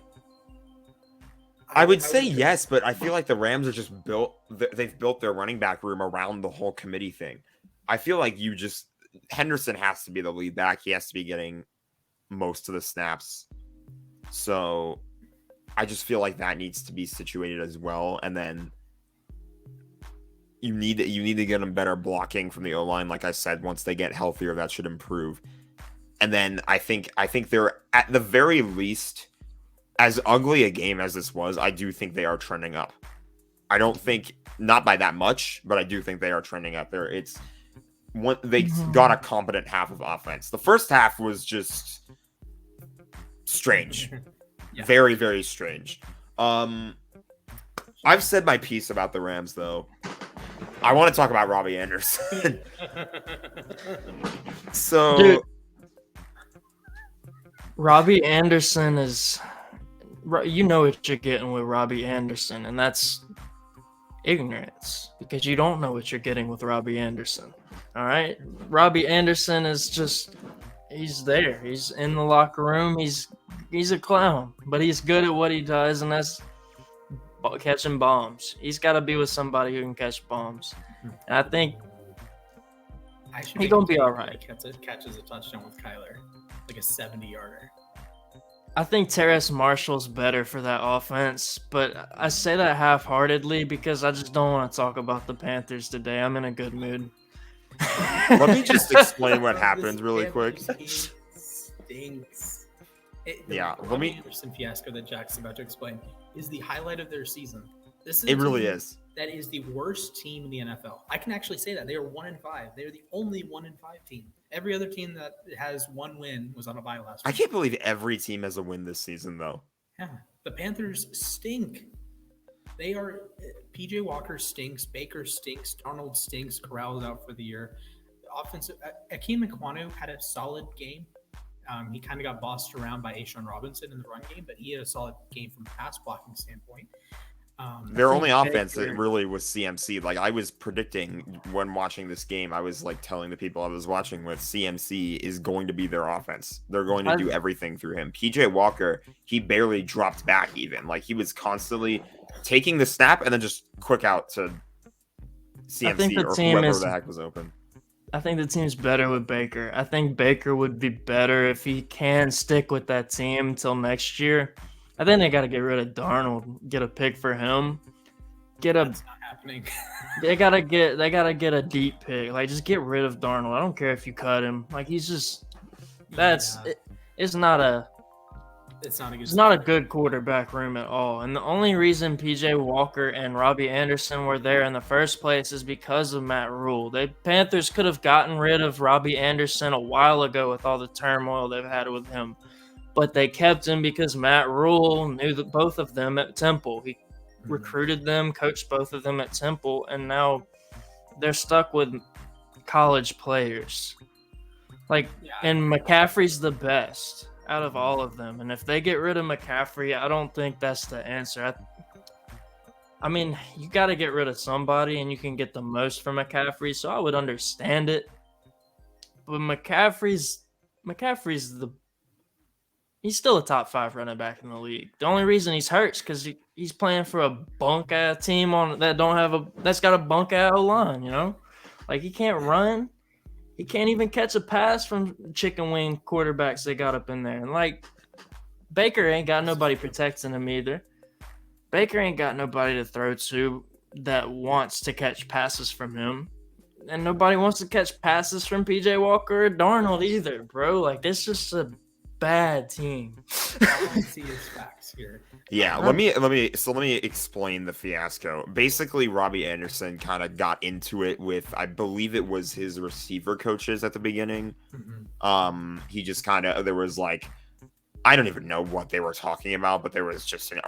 I would say yes, but I feel like the Rams are just they've built their running back room around the whole committee thing. I feel like Henderson has to be the lead back. He has to be getting most of the snaps. So I just feel like that needs to be situated as well. And then you need to get them better blocking from the O-line. Like I said, once they get healthier, that should improve. And then I think they're at the very least, as ugly a game as this was, I do think they are trending up. I don't think, not by that much, but I do think they are trending up there. They got a competent half of offense. The first half was just strange. Yeah. Very, very strange. I've said my piece about the Rams, though. I want to talk about Robbie Anderson. So, Dude, Robbie Anderson is, you know what you're getting with Robbie Anderson, and that's ignorance, because you don't know what you're getting with Robbie Anderson. All right, Robbie Anderson is just, he's there. He's in the locker room. He's a clown, but he's good at what he does, and that's catching bombs. He's got to be with somebody who can catch bombs, and I think he's gonna be all right. Catches a touchdown with Kyler, like a 70-yarder. I think Terrace Marshall's better for that offense, but I say that half-heartedly because I just don't want to talk about the Panthers today. I'm in a good mood. let me just explain what happened really quick. Stinks. Yeah, let me. Anderson fiasco that Jack's about to explain is the highlight of their season. It really is. That is the worst team in the NFL. I can actually say that they are 1-5. They are the only 1-5 team. Every other team that has one win was on a bye last week. I can't believe every team has a win this season, though. Yeah, the Panthers stink. They are. PJ Walker stinks. Baker stinks. Darnold stinks. Corral's out for the year. Offensive. Akeem Ekwonu had a solid game. He kind of got bossed around by A'Shaun Robinson in the run game, but he had a solid game from a pass blocking standpoint. Their only offense really was CMC. Like I was predicting when watching this game, I was like telling the people I was watching with, CMC is going to be their offense. They're going to do everything through him. PJ Walker, he barely dropped back even. Like he was constantly taking the snap and then just quick out to CMC or whoever the heck was open. I think the team's better with Baker. I think Baker would be better if he can stick with that team until next year. I think they got to get rid of Darnold, get a pick for him. That's not happening. They gotta get a deep pick. Like just get rid of Darnold. I don't care if you cut him. Like he's just it's not a good quarterback room at all. And the only reason PJ Walker and Robbie Anderson were there in the first place is because of Matt Rule. The Panthers could have gotten rid of Robbie Anderson a while ago with all the turmoil they've had with him. But they kept him because Matt Rule knew that both of them at Temple. He recruited them, coached both of them at Temple, and now they're stuck with college players. And McCaffrey's the best out of all of them. And if they get rid of McCaffrey, I don't think that's the answer. I mean, you got to get rid of somebody, and you can get the most from McCaffrey, so I would understand it. But McCaffrey's he's still a top 5 running back in the league. The only reason he's hurt is because he's playing for a bunk ass team that's got a bunk ass line. You know, like he can't run. He can't even catch a pass from chicken wing quarterbacks they got up in there. And like Baker ain't got nobody protecting him either. Baker ain't got nobody to throw to that wants to catch passes from him. And nobody wants to catch passes from PJ Walker or Darnold either, bro. Like this just a bad team. All I see is facts here. Yeah, let me explain the fiasco. Basically, Robbie Anderson kind of got into it with, I believe it was his receiver coaches at the beginning. He just kind of, there was like, I don't even know what they were talking about, but there was just an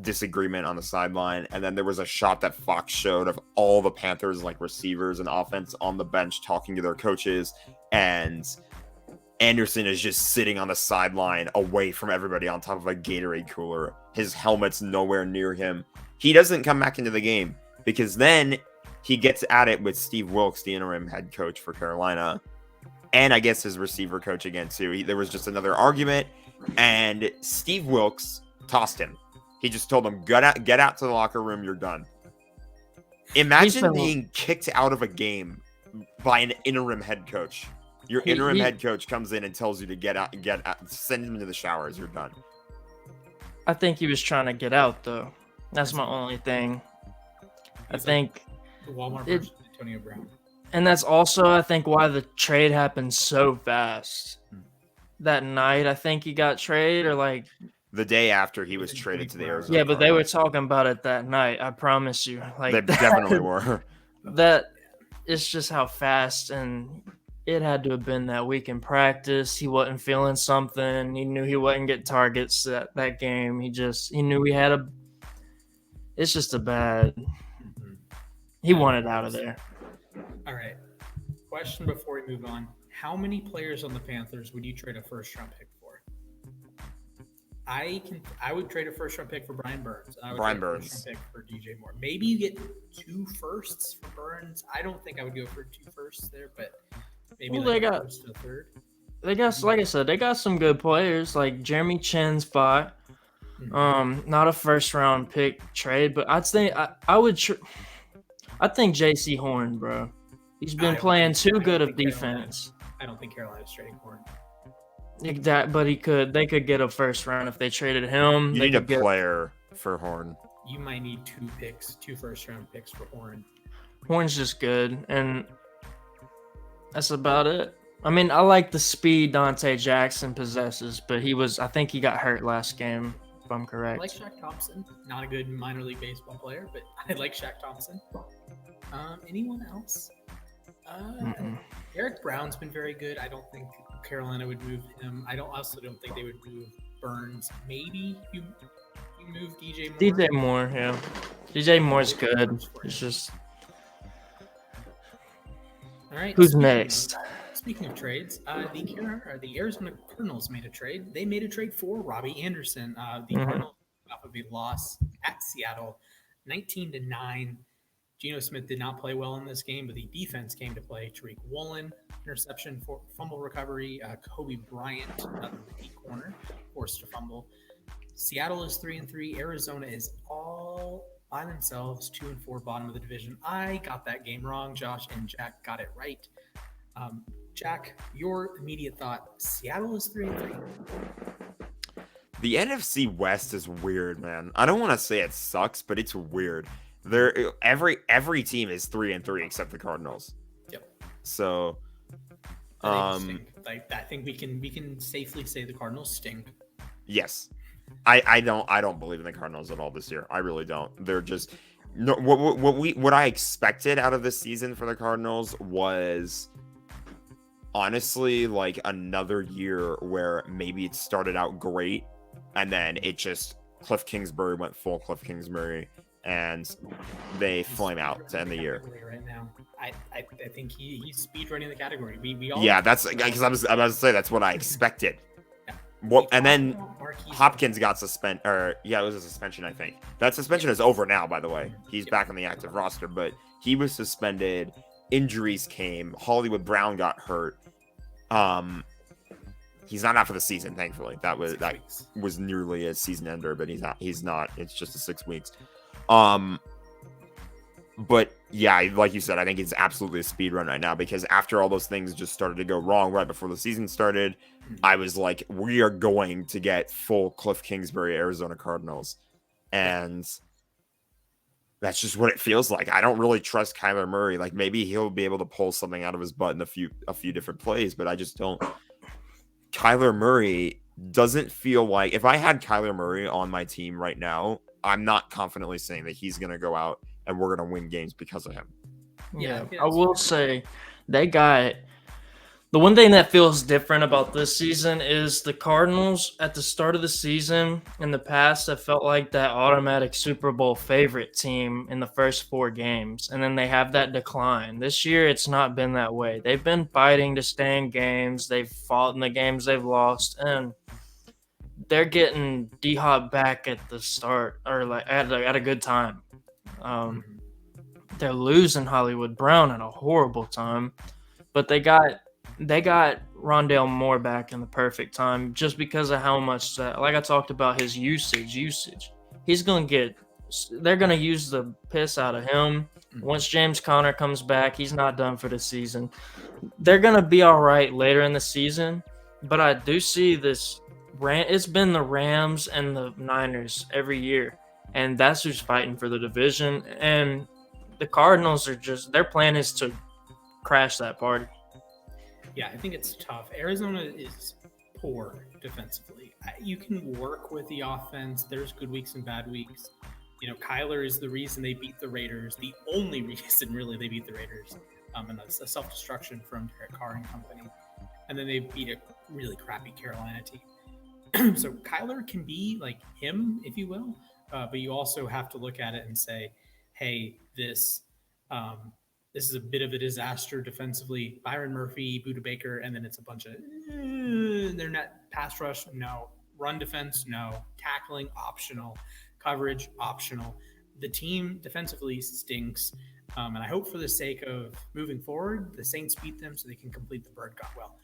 disagreement on the sideline, and then there was a shot that Fox showed of all the Panthers like receivers and offense on the bench talking to their coaches, and Anderson is just sitting on the sideline away from everybody on top of a Gatorade cooler. His helmet's nowhere near him. He doesn't come back into the game because then he gets at it with Steve Wilkes, the interim head coach for Carolina, and I guess his receiver coach again too. There was just another argument, and Steve Wilkes tossed him. He just told him, get out to the locker room, you're done. Imagine being kicked out of a game by an interim head coach. Your interim head coach comes in and tells you to get out, send him to the showers. You're done. I think he was trying to get out, though. That's my only thing. I think the Walmart version of Antonio Brown. And that's also, I think, why the trade happened so fast. That night, I think he got traded, or like the day after he was traded to the Arizona. Yeah, but they were talking about it that night. I promise you. Like they definitely were. That it's just how fast, and it had to have been that week in practice. He wasn't feeling something. He knew he wasn't getting targets that game. He knew he had it's just a bad. He wanted out of there. All right. Question before we move on. How many players on the Panthers would you trade a first-round pick for? I would trade a first-round pick for Brian Burns. I would trade a first-round pick for DJ Moore. Maybe you get 2 firsts for Burns. I don't think I would go for 2 firsts there, but maybe they got first to third. They got, like I said, they got some good players like Jeremy Chin's spot. Not a first-round pick trade, but I'd say I would. I think J.C. Horn, bro. He's been playing too good of defense. I don't think Carolina's trading Horn. But they could get a first round if they traded him. You need a player for Horn. You might need 2 first-round picks for Horn. Horn's just good, and that's about it. I mean, I like the speed Dante Jackson possesses, but I think he got hurt last game, if I'm correct. I like Shaq Thompson. Not a good minor league baseball player, but I like Shaq Thompson. Anyone else? Eric Brown's been very good. I don't think Carolina would move him. I also don't think they would move Burns. Maybe you move DJ Moore. DJ Moore, yeah. DJ Moore's good. It's just. All right. Who's next? Speaking of trades, the Arizona Cardinals made a trade. They made a trade for Robbie Anderson. The Cardinals off of a loss at Seattle, 19-9. Geno Smith did not play well in this game, but the defense came to play. Tariq Woolen, interception, for fumble recovery. Kobe Bryant, another rookie corner, forced to fumble. Seattle is 3-3. Arizona is all by themselves, 2-4, bottom of the division. I got that game wrong. Josh and Jack got it right. Jack, your immediate thought: Seattle is 3-3. The NFC West is weird, man. I don't want to say it sucks, but it's weird. Every team is 3-3 except the Cardinals. Yep. So, I think we can safely say the Cardinals stink. Yes, I don't believe in the Cardinals at all this year. I really don't. They're just what I expected out of this season for the Cardinals was honestly like another year where maybe it started out great and then it just Cliff Kingsbury went full Cliff Kingsbury. And they flame out to end the year. Right now, I think he's speed running the category. That's because I was about to say that's what I expected. Yeah. And then Hopkins got suspended. It was a suspension. I think that suspension is over now. By the way, he's back on the active roster, but he was suspended. Injuries came. Hollywood Brown got hurt. He's not out for the season, thankfully. That was nearly a season ender, but he's not. It's just 6 weeks. But yeah, like you said, I think it's absolutely a speed run right now because after all those things just started to go wrong right before the season started, I was like, we are going to get full Cliff Kingsbury Arizona Cardinals. And that's just what it feels like. I don't really trust Kyler Murray. Like maybe he'll be able to pull something out of his butt in a few different plays, but I just don't. Kyler Murray doesn't feel like, if I had Kyler Murray on my team right now, I'm not confidently saying that he's going to go out and we're going to win games because of him. Yeah, I will say they got the one thing that feels different about this season is the Cardinals at the start of the season in the past have felt like that automatic Super Bowl favorite team in the first 4 games, and then they have that decline. This year, it's not been that way. They've been fighting to stay in games. They've fought in the games they've lost, and they're getting D-Hop back at the start or like at a good time. They're losing Hollywood Brown at a horrible time, but they got Rondale Moore back in the perfect time just because of how much like I talked about his usage. He's going to get they're going to use the piss out of him. Once James Conner comes back, he's not done for the season. They're going to be all right later in the season, but I do see this it's been the Rams and the Niners every year, and that's who's fighting for the division, and the Cardinals are their plan is to crash that party. Yeah, I think it's tough. Arizona is poor defensively. You can work with the offense. There's good weeks and bad weeks. Kyler is the reason they beat the Raiders. The only reason, really, they beat the Raiders. And that's a self-destruction from Derek Carr and company. And then they beat a really crappy Carolina team. So Kyler can be like him, if you will. But you also have to look at it and say, hey, this is a bit of a disaster defensively. Byron Murphy, Budda Baker, and then it's a bunch of they're not pass rush, no. Run defense, no. Tackling, optional. Coverage, optional. The team defensively stinks. And I hope for the sake of moving forward, the Saints beat them so they can complete the bird gauntlet. Well,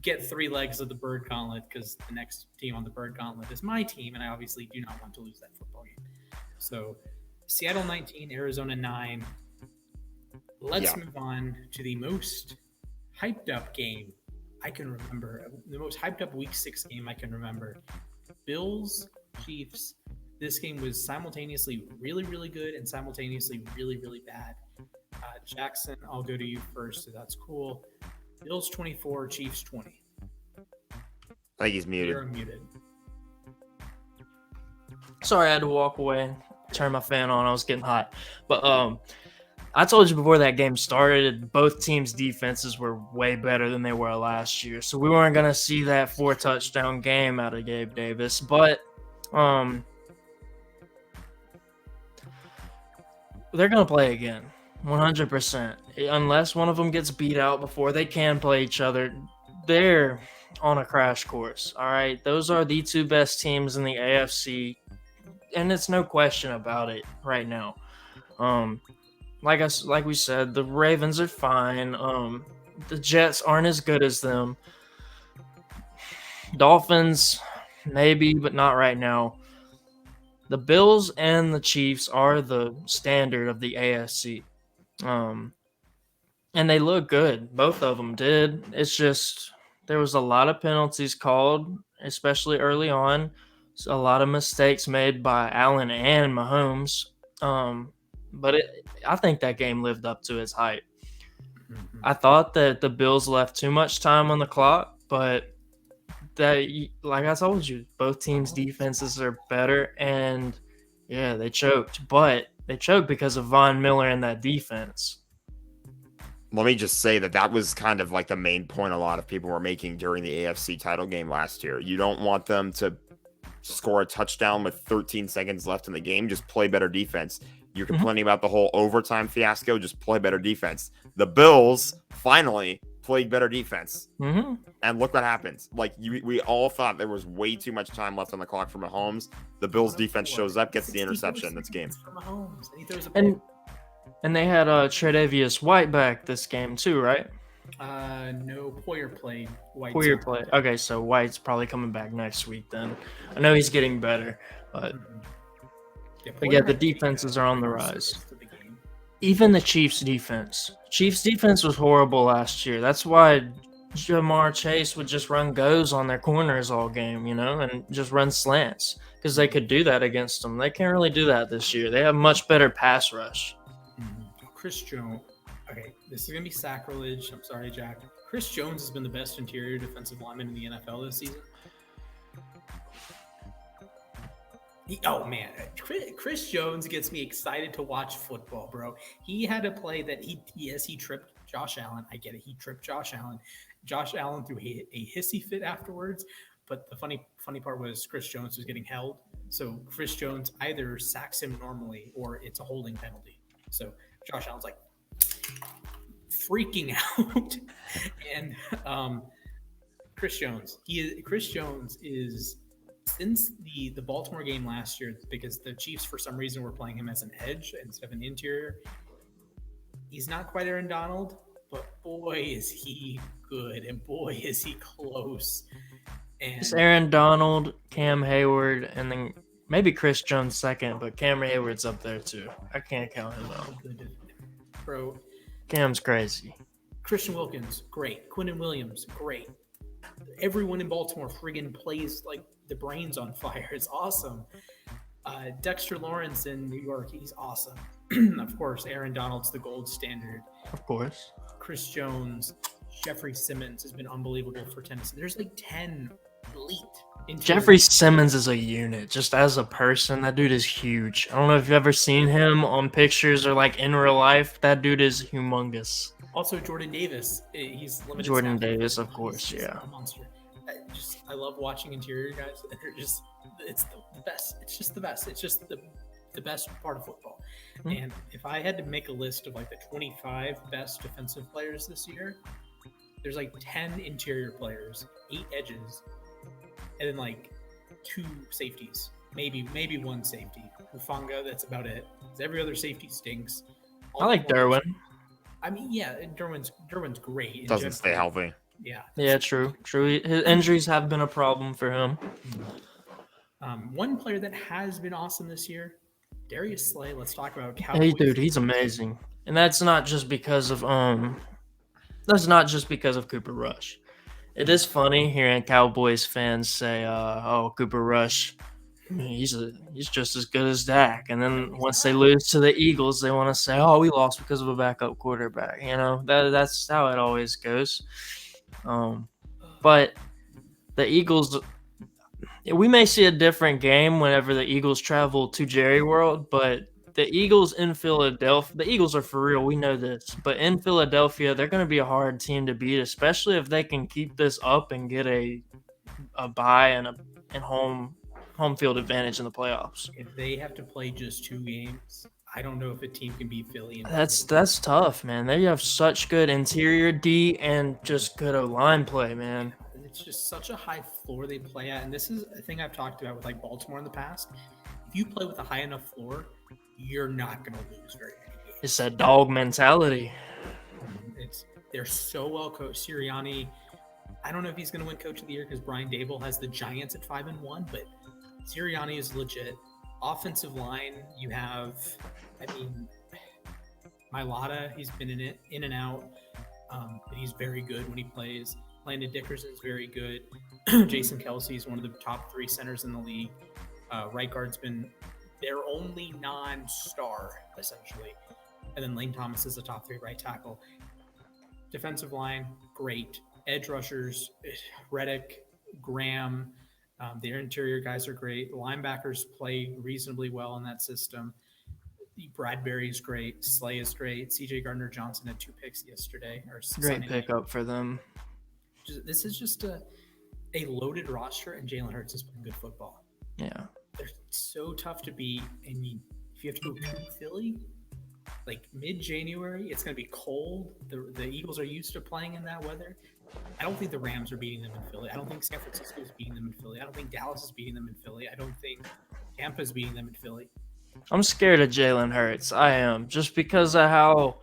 get 3 legs of the bird gauntlet because the next team on the bird gauntlet is my team, and I obviously do not want to lose that football game. So Seattle 19, Arizona 9. Let's move on to the most hyped up game I can remember. The most hyped up Week 6 game I can remember. Bills, Chiefs. This game was simultaneously really, really good and simultaneously really, really bad. Jackson, I'll go to you first, so that's cool. Bills 24, Chiefs 20. I think he's muted. You're muted. Sorry, I had to walk away, turn my fan on. I was getting hot. But I told you before that game started, both teams' defenses were way better than they were last year. So we weren't going to see that 4-touchdown game out of Gabe Davis. But they're going to play again, 100%. Unless one of them gets beat out before they can play each other, they're on a crash course, all right? Those are the 2 best teams in the AFC, and it's no question about it right now. Like we said, the Ravens are fine. The Jets aren't as good as them. Dolphins, maybe, but not right now. The Bills and the Chiefs are the standard of the AFC. And they look good. Both of them did. It's just there was a lot of penalties called, especially early on. So a lot of mistakes made by Allen and Mahomes. But I think that game lived up to its hype. I thought that the Bills left too much time on the clock, but like I told you, both teams' defenses are better, and yeah, they choked. But they choked because of Von Miller and that defense. Let me just say that was kind of like the main point a lot of people were making during the AFC title game last year. You don't want them to score a touchdown with 13 seconds left in the game. Just play better defense. You're complaining about the whole overtime fiasco. Just play better defense. The Bills finally played better defense. And look what happened. Like, we all thought there was way too much time left on the clock for Mahomes. The Bills defense shows up, gets the interception. That's game. And they had Tre'Davious White back this game too, right? No, Poyer played. Poyer played. Okay, so White's probably coming back next week then. I know he's getting better, but yeah, the defenses are on the rise. Even the Chiefs' defense. Chiefs' defense was horrible last year. That's why Jamar Chase would just run goes on their corners all game, and just run slants because they could do that against them. They can't really do that this year. They have much better pass rush. Chris Jones. Okay, this is going to be sacrilege. I'm sorry, Jack. Chris Jones has been the best interior defensive lineman in the NFL this season. Oh, man. Chris Jones gets me excited to watch football, bro. He had a play that he tripped Josh Allen. I get it. He tripped Josh Allen. Josh Allen threw a hissy fit afterwards. But the funny part was Chris Jones was getting held. So Chris Jones either sacks him normally or it's a holding penalty. So Josh Allen's like freaking out. And Chris Jones is since the Baltimore game last year, because the Chiefs for some reason were playing him as an edge instead of an interior. He's not quite Aaron Donald, but boy is he good, and boy is he close. And It's Aaron Donald, Cam Hayward, and then maybe Chris Jones second, but Cam Hayward's up there too. I can't count him out. Bro, Cam's crazy. Christian Wilkins, great. Quinnen Williams, great. Everyone in Baltimore friggin' plays like the brains on fire. It's awesome. Dexter Lawrence in New York, he's awesome. Of course, Aaron Donald's the gold standard. Of course. Chris Jones, Jeffrey Simmons has been unbelievable for Tennessee. There's like 10 elite interior. Jeffrey Simmons is a unit. Just as a person, that dude is huge. I don't know if you've ever seen him on pictures or like in real life. That dude is humongous. Also, Jordan Davis. He's limited. Jordan snap. Davis, of course, He's yeah. a monster. I love watching interior guys. It's the best. It's just the best. It's just the best part of football. Mm-hmm. And if I had to make a list of like the 25 best defensive players this year, there's like 10 interior players, 8 edges, and then like 2 safeties. Maybe one safety. Hufanga, that's about it. Every other safety stinks. I like Derwin. I mean, yeah, Derwin's great. Doesn't stay healthy. Yeah. Yeah, true. His injuries have been a problem for him. One player that has been awesome this year, Darius Slay. Let's talk about Cowboys. Hey, dude, he's amazing, and that's not just because of Cooper Rush. It is funny hearing Cowboys fans say, "Oh, Cooper Rush, he's just as good as Dak," and then once they lose to the Eagles, they want to say, "Oh, we lost because of a backup quarterback." You know, that's how it always goes. But the Eagles, we may see a different game whenever the Eagles travel to Jerry World, but the Eagles in Philadelphia, the Eagles are for real. We know this, but in Philadelphia, they're going to be a hard team to beat, especially if they can keep this up and get a bye and home field advantage in the playoffs. If they have to play just 2 games, I don't know if a team can beat Philly. That's tough, man. They have such good interior D and just good O-line play, man. It's just such a high floor they play at, and this is a thing I've talked about with like Baltimore in the past. If you play with a high enough floor, you're not going to lose very many games. It's that dog mentality. They're so well coached. Sirianni, I don't know if he's going to win Coach of the Year because Brian Dable has the Giants at 5-1, but Sirianni is legit. Offensive line, you have, Mailata, he's been in and out, but he's very good when he plays. Landon Dickerson's very good. Jason Kelsey is one of the top 3 centers in the league. Right guard's been their only non-star, essentially. And then Lane Thomas is the top 3 right tackle. Defensive line, great. Edge rushers, Reddick, Graham, their interior guys are great. Linebackers play reasonably well in that system. Bradbury's great. Slay is great. CJ Gardner-Johnson had 2 picks yesterday. Great pickup for them. This is just a loaded roster, and Jalen Hurts is playing good football. Yeah. They're so tough to beat, and if you have to go to Philly, like mid-January, it's going to be cold. The Eagles are used to playing in that weather. I don't think the Rams are beating them in Philly. I don't think San Francisco is beating them in Philly. I don't think Dallas is beating them in Philly. I don't think Tampa is beating them in Philly. I'm scared of Jalen Hurts. I am, just because of how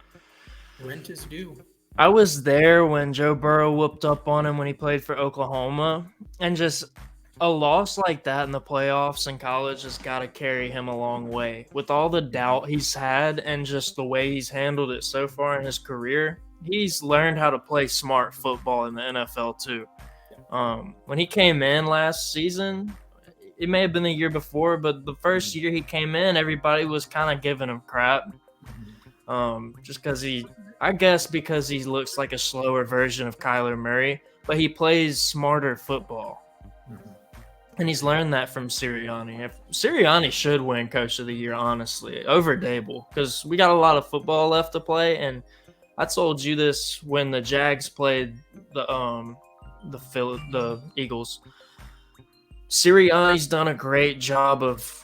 rent is due. I was there when Joe Burrow whooped up on him when he played for Oklahoma, and just a loss like that in the playoffs in college has got to carry him a long way. With all the doubt he's had and just the way he's handled it so far in his career, he's learned how to play smart football in the NFL too. When he came in last season, it may have been the year before, but the first year he came in, everybody was kind of giving him crap. Just because because he looks like a slower version of Kyler Murray, but he plays smarter football. Mhm. And he's learned that from Sirianni. Sirianni should win Coach of the Year, honestly, over Dable, because we got a lot of football left to play. And I told you this when the Jags played the Eagles. Sirianni's done a great job of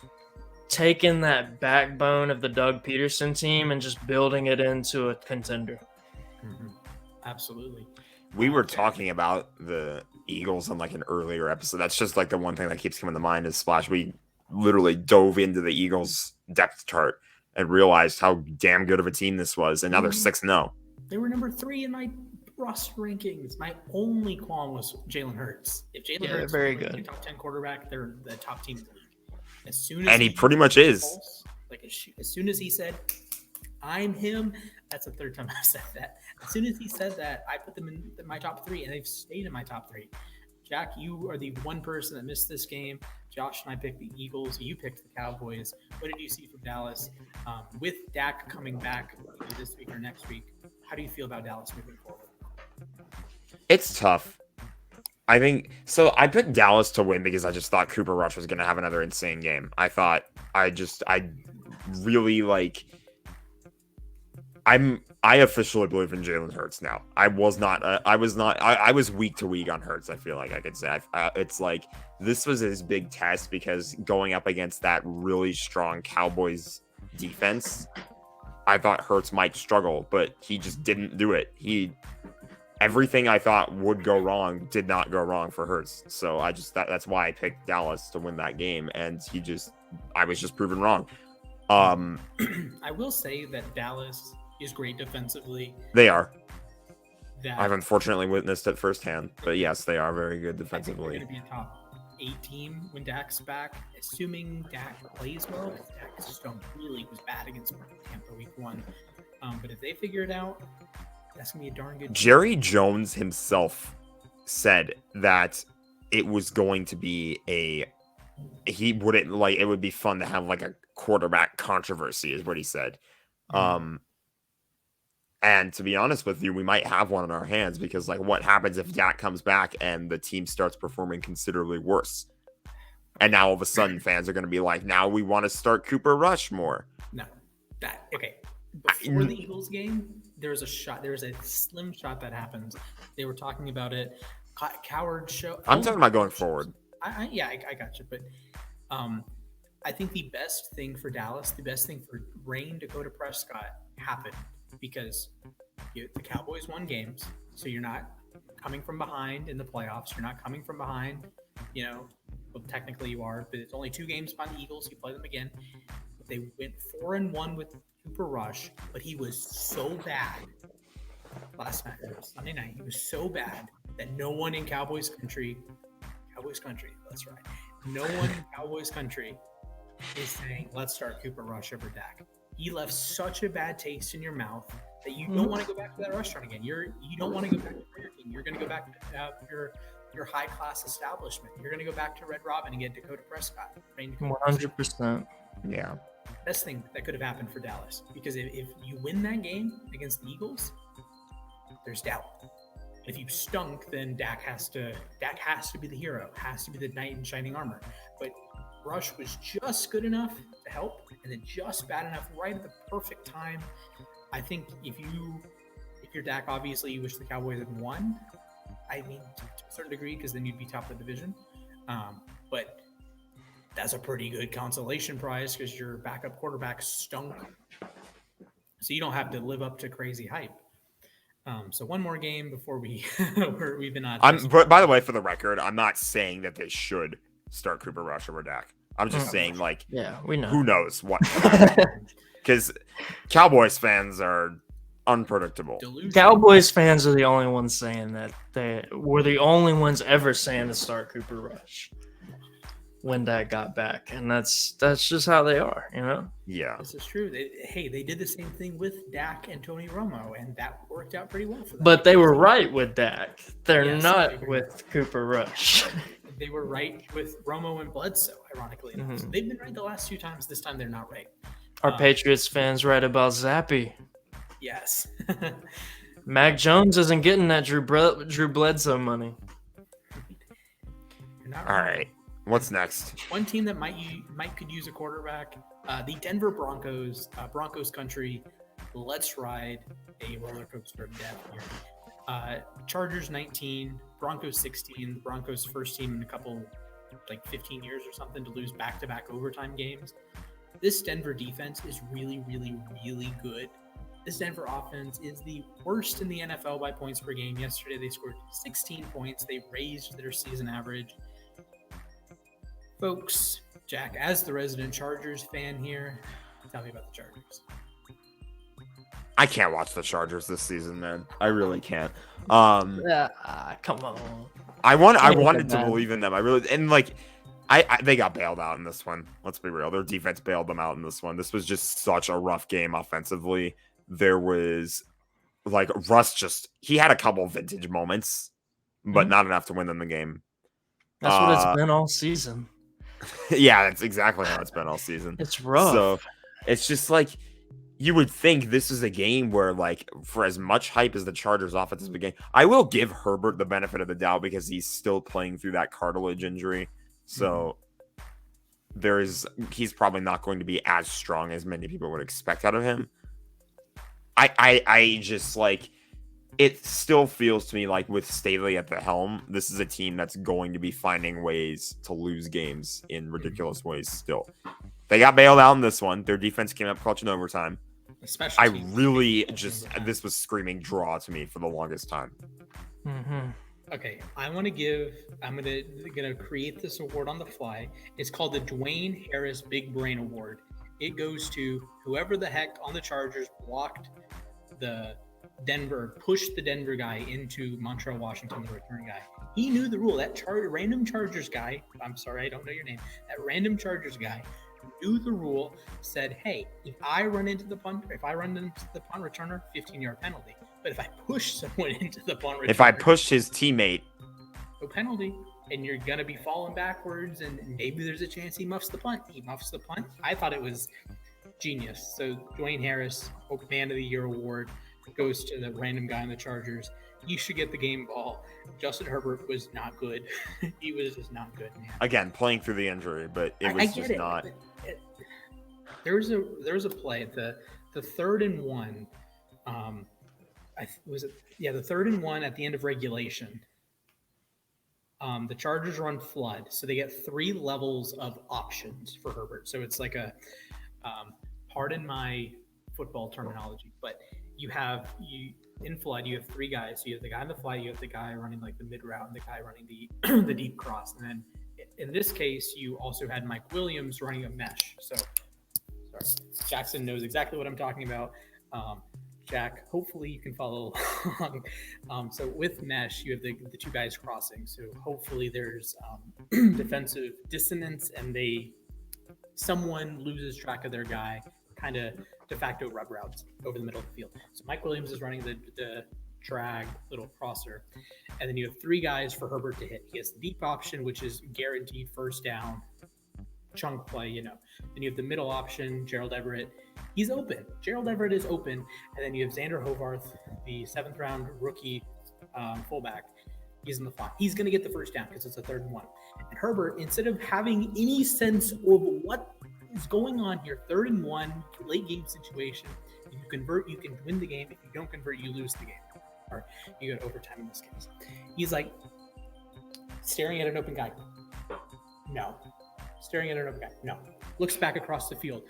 taking that backbone of the Doug Peterson team and just building it into a contender. Mhm. Absolutely. We were talking about the Eagles on like an earlier episode. That's just like the one thing that keeps coming to mind is Splash. We literally dove into the Eagles depth chart and realized how damn good of a team this was. And now they're 6-0. They were number 3 in my roster rankings. My only qualm was Jalen Hurts. If Jalen Hurts very was good. a top 10 quarterback, they're the top team in the league. As soon as And he pretty much is. Pulse, like as soon as he said, "I'm him," that's the third time I've said that. As soon as he said that, I put them in my top 3, and they've stayed in my top 3. Jack, you are the one person that missed this game. Josh and I picked the Eagles. You picked the Cowboys. What did you see from Dallas? With Dak coming back either this week or next week, how do you feel about Dallas moving forward? It's tough. I think so. I picked Dallas to win because I just thought Cooper Rush was going to have another insane game. I really like. I officially believe in Jalen Hurts now. I was week to week on Hurts. I feel like I could say it's like this was his big test because going up against that really strong Cowboys defense, I thought Hurts might struggle, but he just didn't do it. Everything I thought would go wrong did not go wrong for Hurts. So that's why I picked Dallas to win that game, and I was just proven wrong. I will say that Dallas is great defensively. They are. I've unfortunately witnessed it firsthand, but yes, they are very good defensively. I think they're going to be a top 8 team when Dak's back, assuming Dak plays well. Because Dak just really was bad against Tampa week 1. But if they figure it out, that's going to be a darn good team. Jerry Jones himself said that it was going to be it would be fun to have like a quarterback controversy is what he said. And to be honest with you, we might have one in our hands because like what happens if Dak comes back and the team starts performing considerably worse? And now all of a sudden fans are going to be like, now we want to start Cooper Rush more. No. Okay. Before the Eagles game, there was a slim shot that happens. They were talking about it. Coward show. I'm talking about going forward. I got you. But I think the best thing for Dallas, the best thing for Rain to go to Prescott happened because the Cowboys won games. So you're not coming from behind in the playoffs. You're not coming from behind, well, technically you are, but it's only 2 games behind the Eagles. You play them again. They went 4-1 with Cooper Rush, but he was so bad last night, Sunday night. He was so bad that no one in Cowboys country, that's right. No one in Cowboys country is saying, let's start Cooper Rush over Dak. He left such a bad taste in your mouth that you don't want to go back to that restaurant again. You don't want to go back to Burger King. You're going to go back to your high class establishment. You're going to go back to Red Robin and get Dakota Prescott. 100%. Yeah. Best thing that could have happened for Dallas, because if you win that game against the Eagles, there's doubt. If you stunk, then Dak has to be the hero, has to be the knight in shining armor. But Rush was just good enough to help, and then just bad enough right at the perfect time. I think if you're Dak, obviously you wish the Cowboys had won. I mean, to a certain degree, because then you'd be top of the division. But that's a pretty good consolation prize because your backup quarterback stunk. So you don't have to live up to crazy hype. So one more game before we've been on. But by the way, for the record, I'm not saying that they should start Cooper Rush over Dak. I'm just saying, like, we know. Who knows what? Because Cowboys fans are unpredictable. Cowboys fans are the only ones saying that. They were the only ones ever saying to start Cooper Rush when Dak got back, and that's just how they are, Yeah, this is true. They did the same thing with Dak and Tony Romo, and that worked out pretty well for them. But they were right with Dak. They're not with Cooper Rush. They were right with Romo and Bledsoe, ironically enough. So they've been right the last 2 times. This time they're not right. Are Patriots fans right about Zappy? Yes. Mac Jones isn't getting that Drew Bledsoe money. You're not All wrong. right. What's next? One team that could use a quarterback, the Denver Broncos, Broncos country. Let's ride a roller coaster of death here. Chargers 19, Broncos 16. The Broncos first team in a couple, 15 years or something to lose back-to-back overtime games. This Denver defense is really, really, really good. This Denver offense is the worst in the NFL by points per game. Yesterday they scored 16 points. They raised their season average. Folks, Jack, as the resident Chargers fan here, tell me about the Chargers. I can't watch the Chargers this season, man. I really can't. Come on. I wanted to bad. believe in them. They got bailed out in this one. Let's be real. Their defense bailed them out in this one. This was just such a rough game offensively. There was Russ he had a couple vintage moments, but not enough to win them the game. That's what it's been all season. Yeah, that's exactly how it's been all season. It's rough. So it's just you would think this is a game where, for as much hype as the Chargers offense has been getting, I will give Herbert the benefit of the doubt because he's still playing through that cartilage injury. So he's probably not going to be as strong as many people would expect out of him. I just it still feels to me like with Staley at the helm, this is a team that's going to be finding ways to lose games in ridiculous ways still. They got bailed out in this one. Their defense came up clutch in overtime. This was screaming draw to me for the longest time. Mm-hmm. Okay, I'm gonna create this award on the fly. It's called the Dwayne Harris Big Brain Award. It goes to whoever the heck on the Chargers pushed the Denver guy into Montreal Washington, the return guy. He knew the rule. That random Chargers guy, I'm sorry, I don't know your name. That random Chargers guy knew the rule, said, hey, if I run into the punt returner, 15-yard penalty. But if I push someone into the punt returner, if I push his teammate, no penalty. And you're going to be falling backwards, and maybe there's a chance he muffs the punt. He muffs the punt. I thought it was genius. So Dwayne Harris, Man of the Year award, goes to the random guy on the Chargers. He should get the game ball. Justin Herbert was not good. He was just not good, man. Again, playing through the injury, but it was just not. There was a play, the 3rd and 1. The 3rd and 1 at the end of regulation. The Chargers run flood, so they get 3 levels of options for Herbert. So it's like pardon my football terminology, but in flood, you have 3 guys. So you have the guy on the fly, you have the guy running the mid route, and the guy running the the deep cross. And then in this case, you also had Mike Williams running a mesh. So sorry, Jackson knows exactly what I'm talking about. Jack, hopefully you can follow along. So with mesh, you have the 2 guys crossing. So hopefully there's defensive dissonance, and someone loses track of their guy, kind of de facto rub routes over the middle of the field. So Mike Williams is running the drag little crosser, and then you have 3 guys for Herbert to hit. He has the deep option, which is guaranteed first down, chunk play, Then you have the middle option, Gerald Everett. He's open. Gerald Everett is open. And then you have Xander Hovarth, the 7th round rookie fullback. He's in the fly. He's going to get the first down because it's a 3rd and 1. And Herbert, instead of having any sense of what is going on here, 3rd and 1, late game situation. If you convert, you can win the game. If you don't convert, you lose the game. Or you go to overtime in this case. He's staring at an open guy. No. Staring at an open guy. No. Looks back across the field.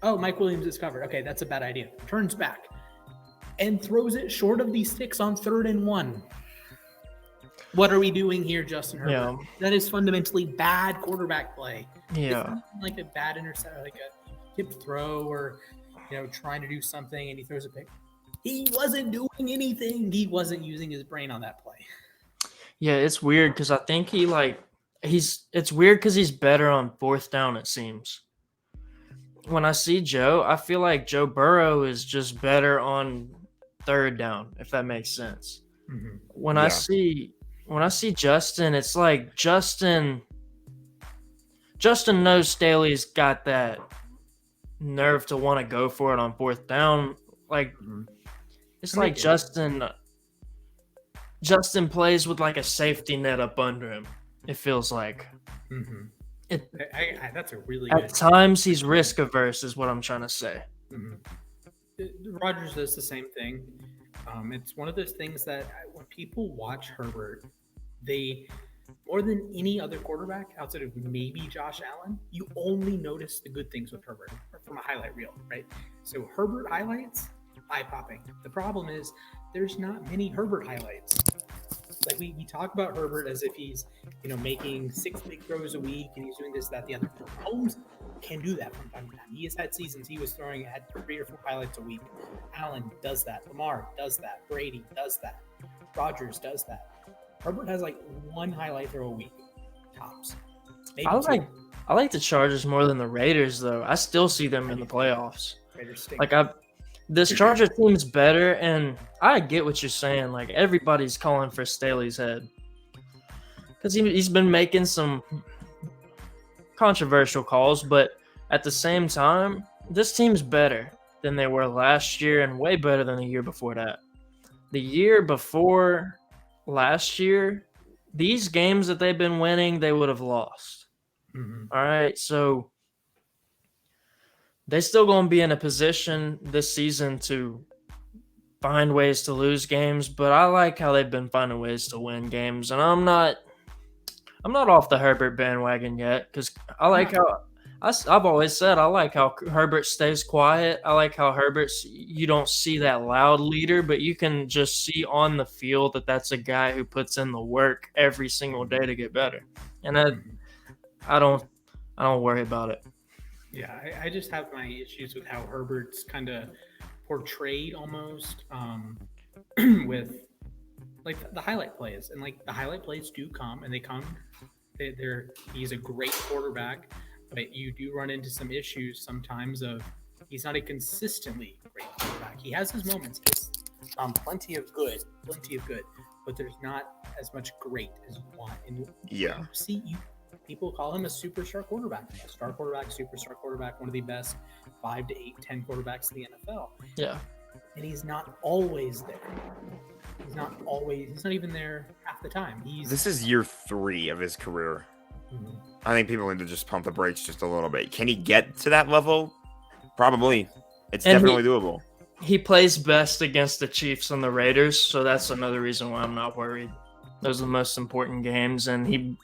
Oh, Mike Williams is covered. Okay, that's a bad idea. Turns back and throws it short of the sticks on 3rd and 1. What are we doing here, Justin Herbert? Yeah. That is fundamentally bad quarterback play. Yeah. It's not like a bad interception, like a tipped throw or, trying to do something and he throws a pick. He wasn't doing anything. He wasn't using his brain on that play. Yeah, it's weird because I think it's weird because he's better on 4th down, it seems. When I see Joe, I feel like Joe Burrow is just better on 3rd down, if that makes sense. Mm-hmm. When I see Justin, it's like Justin knows Staley's got that nerve to want to go for it on 4th down, Like Mhm. it's I mean, like Justin plays with like a safety net up under him. It feels like Mhm. it. That's a really At good. times, he's risk averse, is what I'm trying to say. Mhm. Rodgers does the same thing. It's one of those things that when people watch Herbert, they more than any other quarterback outside of maybe Josh Allen, you only notice the good things with Herbert from a highlight reel, right? So Herbert highlights, eye popping. The problem is there's not many Herbert highlights. Like we talk about Herbert as if he's making 6 big throws a week and he's doing this, that, the other. Holmes can do that from time to time. He has had seasons he was throwing at 3 or 4 highlights a week. Allen does that. Lamar does that. Brady does that. Rodgers does that. Herbert has like 1 highlight throw a week, tops. Maybe I 2. like the Chargers more than the Raiders, though. I still see them in the playoffs. Raiders stink. Like this Charger team's better, and I get what you're saying. Like everybody's calling for Staley's head because he's been making some controversial calls, but at the same time, this team's better than they were last year and way better than the year before that. The year before last year, these games that they've been winning, they would have lost. Mhm. All right, so they're still going to be in a position this season to find ways to lose games, but I like how they've been finding ways to win games, and I'm not off the Herbert bandwagon yet because I like how I've always said I like how Herbert stays quiet. I like how you don't see that loud leader, but you can just see on the field that that's a guy who puts in the work every single day to get better, and I don't worry about it. Yeah, I just have my issues with how Herbert's kind of portrayed almost with like the highlight plays, and like the highlight plays do come and they come. He's a great quarterback, but you do run into some issues sometimes of he's not a consistently great quarterback. He has his moments. He has plenty of good, but there's not as much great as you want. And Yeah. people call him a superstar quarterback, superstar quarterback, one of the best 5 to 8, 10 quarterbacks in the NFL. Yeah. And he's not always there. He's not even there half the time. This is year 3 of his career. Mhm. I think people need to just pump the brakes just a little bit. Can he get to that level? Probably. It's definitely doable. He plays best against the Chiefs and the Raiders, so that's another reason why I'm not worried. Those are the most important games, and he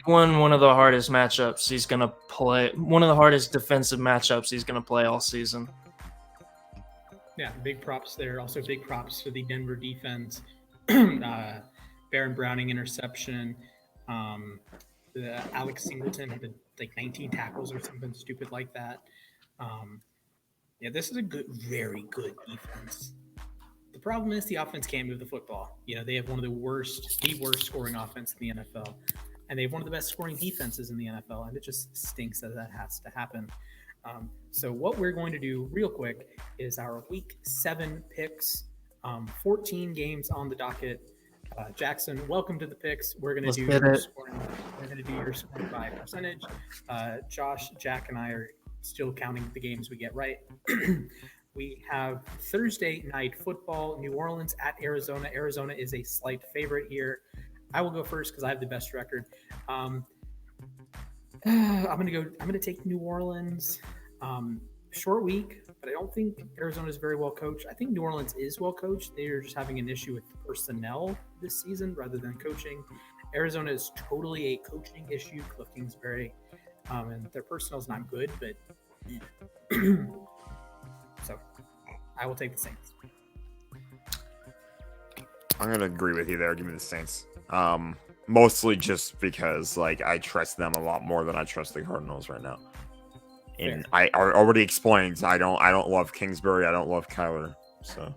won one of the hardest matchups he's going to play, one of the hardest defensive matchups he's going to play all season. Yeah, big props there. Also, big props to the Denver defense. Baron Browning interception. Alex Singleton had like 19 tackles or something stupid like that. Yeah, this is a very good defense. The problem is the offense can't move the football. They have one of the worst scoring offense in the NFL, and they have one of the best scoring defenses in the NFL, and it just stinks that has to happen. So what we're going to do real quick is our week 7 picks, 14 games on the docket. Jackson, welcome to the picks. We're going to do your scoring. We're going to do your scoring by percentage. Josh, Jack, and I are still counting the games we get right. We have Thursday night football, New Orleans at Arizona. Arizona is a slight favorite here. I will go first because I have the best record. I'm gonna take New Orleans. Short week, but I don't think Arizona is very well coached. I think New Orleans is well coached. They are just having an issue with personnel this season rather than coaching. Arizona is totally a coaching issue. Cliff Kingsbury, and their personnel is not good, but so I will take the Saints. I'm gonna agree with you there. Give me the Saints. Mostly just because I trust them a lot more than I trust the Cardinals right now. And I already explained I don't love Kingsbury. I don't love Kyler. So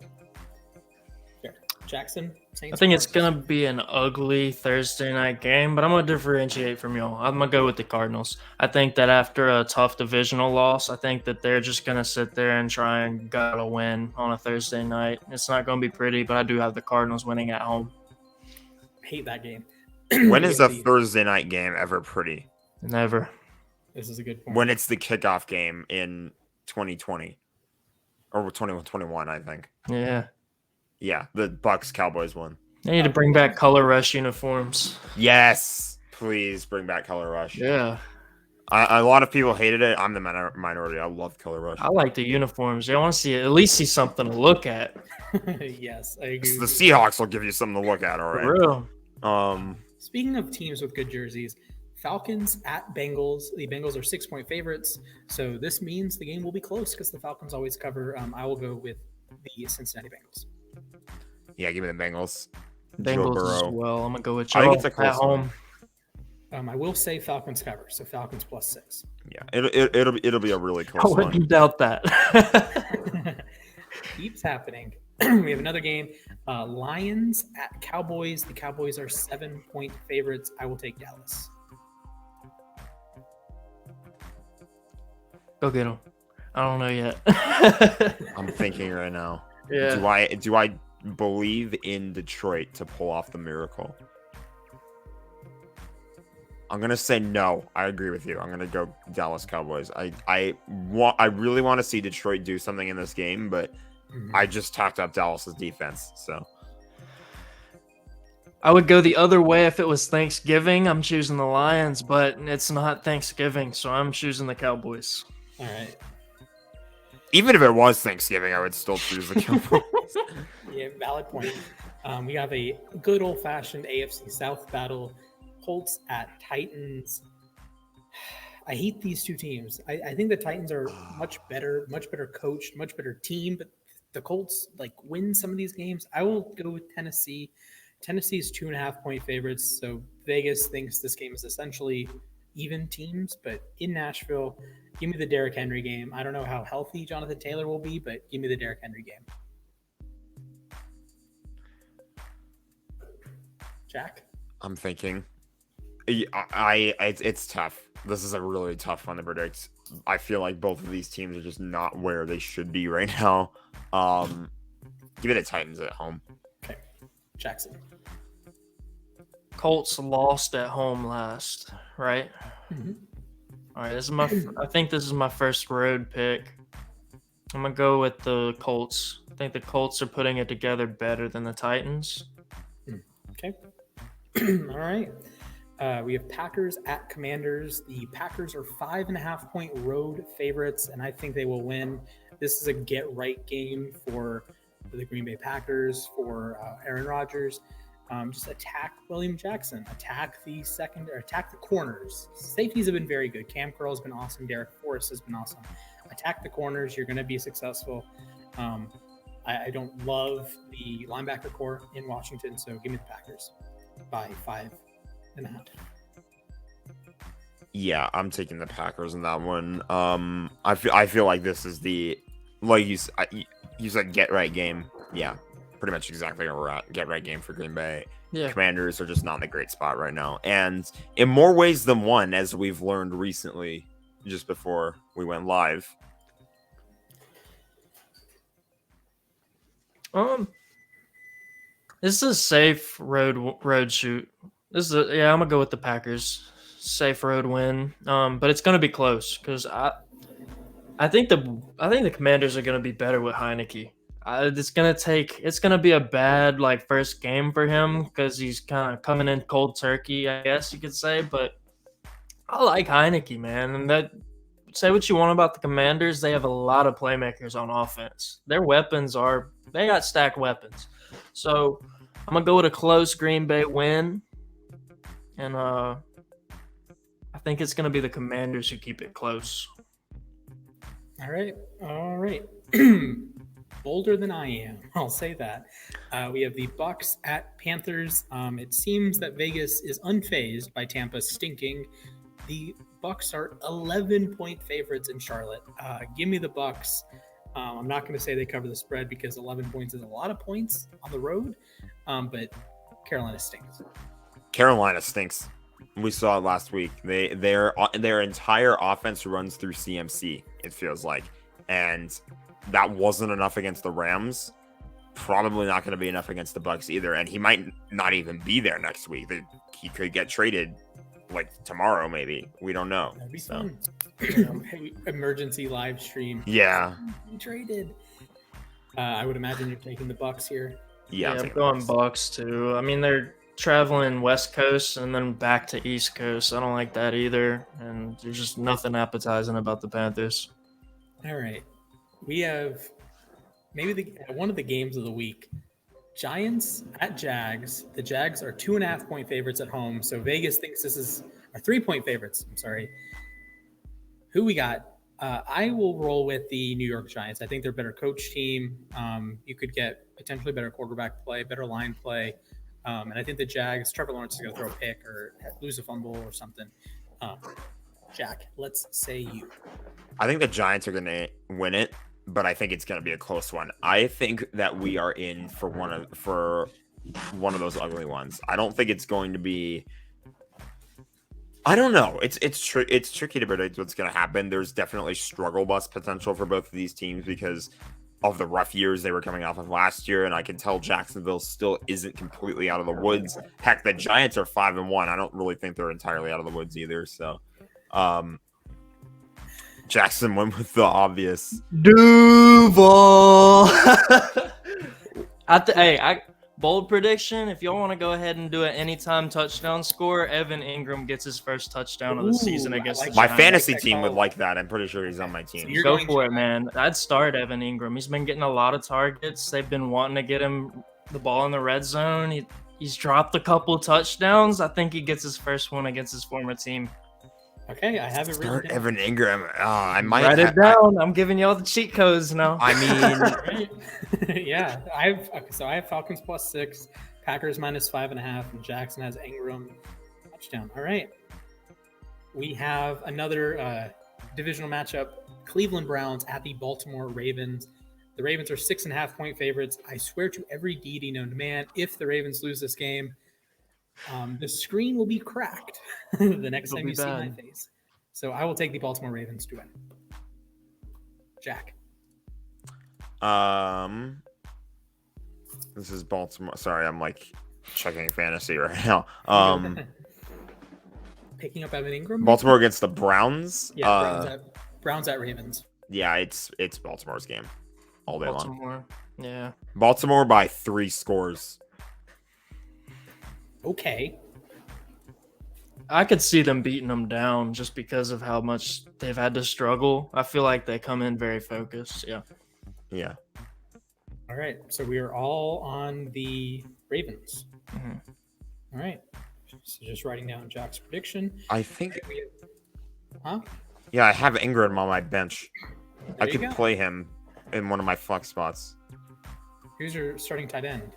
Fair. Jackson, Saints. I think it's gonna be an ugly Thursday night game, but I'm gonna differentiate from y'all. I'm gonna go with the Cardinals. I think that after a tough divisional loss, I think that they're just gonna sit there and try and get a win on a Thursday night. It's not gonna be pretty, but I do have the Cardinals winning at home. I hate that game. When is a Thursday night game ever pretty? Never. This is a good point. When it's the kickoff game in 2020. or 21-21, I think. Yeah. Yeah, the Bucks Cowboys won. They need to bring back Color Rush uniforms. Yes, please bring back Color Rush. Yeah. A lot of people hated it. I'm the minority. I love Color Rush. I like the uniforms. I want to at least see something to look at. Yes, I agree. The Seahawks will give you something to look at, all right? For real. Speaking of teams with good jerseys, Falcons at Bengals. The Bengals are 6-point favorites, so this means the game will be close because the Falcons always cover. I will go with the Cincinnati Bengals. Yeah, give me the Bengals. Bengals as well. I'm gonna go with Joe I think it's a close at home. I will say Falcons cover, so Falcons +6. Yeah, it'll be a really close I one. wouldn't doubt that. Keeps happening. We have another game. Lions at Cowboys. The Cowboys are 7-point favorites. I will take Dallas. Go get them. I don't know yet. I'm thinking right now. Yeah. Do I believe in Detroit to pull off the miracle? I'm gonna say no. I agree with you. I'm gonna go Dallas Cowboys. I really want to see Detroit do something in this game, but I just talked up Dallas's defense. So I would go the other way if it was Thanksgiving. I'm choosing the Lions, but it's not Thanksgiving, so I'm choosing the Cowboys. All right. even if it was Thanksgiving, I would still choose the Cowboys. Yeah, valid point. We have a good old-fashioned AFC South battle. Colts at Titans. I hate these two teams. I think the Titans are much better coached, much better team, but the Colts win some of these games. I will go with Tennessee. Tennessee's 2.5-point favorites, so Vegas thinks this game is essentially even teams, but in Nashville, give me the Derrick Henry game. I don't know how healthy Jonathan Taylor will be, but give me the Derrick Henry game. Jack? I'm thinking. It's tough. This is a really tough one to predict. I feel like both of these teams are just not where they should be right now. Give me the Titans at home. Okay. Jackson. Colts lost at home last, right? Mm-hmm. All right, I think this is my first road pick. I'm gonna go with the Colts. I think the Colts are putting it together better than the Titans. Okay. All right. We have Packers at Commanders. The Packers are 5.5-point road favorites, and I think they will win. This is a get-right game for the Green Bay Packers, for Aaron Rodgers. Just attack William Jackson. Attack the corners. Safeties have been very good. Cam Curl has been awesome. Derek Forrest has been awesome. Attack the corners. You're going to be successful. I don't love the linebacker core in Washington, so give me the Packers by 5.5. Yeah, I'm taking the Packers in that one. I feel like this is the, like you said, get right game. Yeah, pretty much exactly where we're at. Get right game for Green Bay. Yeah. Commanders are just not in a great spot right now, and in more ways than one, as we've learned recently, just before we went live. This is a safe road shoot. I'm gonna go with the Packers. Safe road win. But it's gonna be close because I think the Commanders are gonna be better with Heineke. It's gonna be a bad first game for him because he's kind of coming in cold turkey, I guess you could say. But I like Heineke, man. And say what you want about the Commanders, they have a lot of playmakers on offense. Their weapons they got stacked weapons. So I'm gonna go with a close Green Bay win, and I think it's gonna be the Commanders who keep it close. All right. Bolder than I am, I'll say that. We have the Bucks at Panthers. It seems that Vegas is unfazed by Tampa stinking. The Bucks are 11-point favorites in Charlotte. Give me the Bucks. I'm not going to say they cover the spread because 11 points is a lot of points on the road, but Carolina stinks. Carolina stinks. We saw it last week. Their entire offense runs through CMC, it feels like. And that wasn't enough against the Rams. Probably not going to be enough against the Bucks either. And he might not even be there next week. He could get traded tomorrow, maybe. We don't know. That'd be fun. Emergency live stream. Yeah. He traded. I would imagine you're taking the Bucks here. Yeah, I'm I'm taking the going Bucks. Bucks too. I mean, they're traveling West Coast and then back to East Coast. I don't like that either. And there's just nothing appetizing about the Panthers. All right. We have maybe one of the games of the week. Giants at Jags. The Jags are 2.5-point favorites at home. So Vegas thinks this is 3-point favorites. I'm sorry. Who we got? I will roll with the New York Giants. I think they're a better coach team. You could get potentially better quarterback play, better line play. And I think the Jags, Trevor Lawrence is going to throw a pick or lose a fumble or something. Jack, let's say you. I think the Giants are going to win it, but I think it's going to be a close one. I think that we are in for one of those ugly ones. I don't think it's going to be. I don't know. It's tricky to predict what's going to happen. There's definitely struggle bus potential for both of these teams because of the rough years they were coming off of last year, and I can tell Jacksonville still isn't completely out of the woods. Heck, the Giants are 5-1. I don't really think they're entirely out of the woods either. So, Jackson went with the obvious. Duval. Bold prediction. If y'all want to go ahead and do an anytime touchdown score, Evan Ingram gets his first touchdown of the season against the My Giants. fantasy team would like that. I'm pretty sure he's on my team. So go for it, man. I'd start Evan Ingram. He's been getting a lot of targets. They've been wanting to get him the ball in the red zone. He's dropped a couple touchdowns. I think he gets his first one against his former team. Okay, I have it written Start down. Evan Ingram. I might write it down. I'm giving y'all the cheat codes now. I mean, yeah, I have Falcons +6, Packers -5.5, and Jackson has Ingram touchdown. All right, we have another divisional matchup: Cleveland Browns at the Baltimore Ravens. The Ravens are 6.5-point favorites. I swear to every deity known to man, if the Ravens lose this game, the screen will be cracked the next time you see my face. So I will take the Baltimore Ravens to win. Jack. This is Baltimore. Sorry, I'm like checking fantasy right now. Picking up Evan Ingram. Baltimore against the Browns. Yeah, Browns at Ravens. Yeah, it's Baltimore's game all day long. Yeah. Baltimore by 3 scores. Okay. I could see them beating them down just because of how much they've had to struggle. I feel like they come in very focused. Yeah. Yeah. All right. So we are all on the Ravens. Mm-hmm. All right. So just writing down Jack's prediction. I think. Huh? Yeah, I have Ingram on my bench. There I could play him in one of my flex spots. Who's your starting tight end?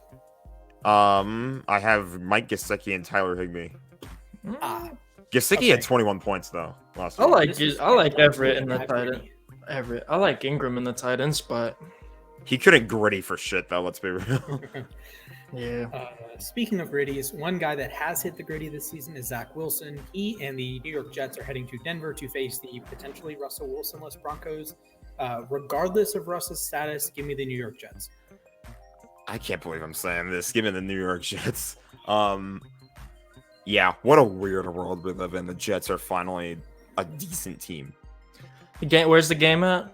I have Mike Gesicki and Tyler Higbee. Gesicki had 21 points though last week. I like Everett in the tight end. Everett. I like Ingram in the tight end spot. He couldn't gritty for shit though. Let's be real. Yeah. Speaking of gritties, one guy that has hit the gritty this season is Zach Wilson. He and the New York Jets are heading to Denver to face the potentially Russell Wilson-less Broncos. Regardless of Russ's status, give me the New York Jets. I can't believe I'm saying this. Give me the New York Jets. Yeah, what a weird world we live in. The Jets are finally a decent team. Where's the game at?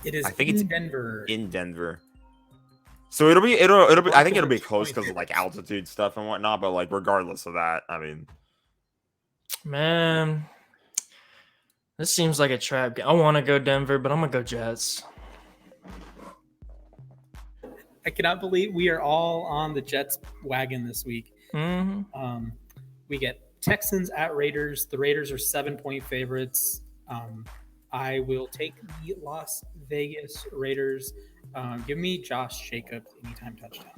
It is Denver. In Denver. So it'll be I think it'll be close because of like altitude stuff and whatnot, but like regardless of that, I mean, man, this seems like a trap game. I want to go Denver, but I'm gonna go Jets. I cannot believe we are all on the Jets wagon this week. Mm-hmm. We get Texans at Raiders. The Raiders are 7-point favorites. I will take the Las Vegas Raiders. Give me Josh Jacobs anytime touchdown.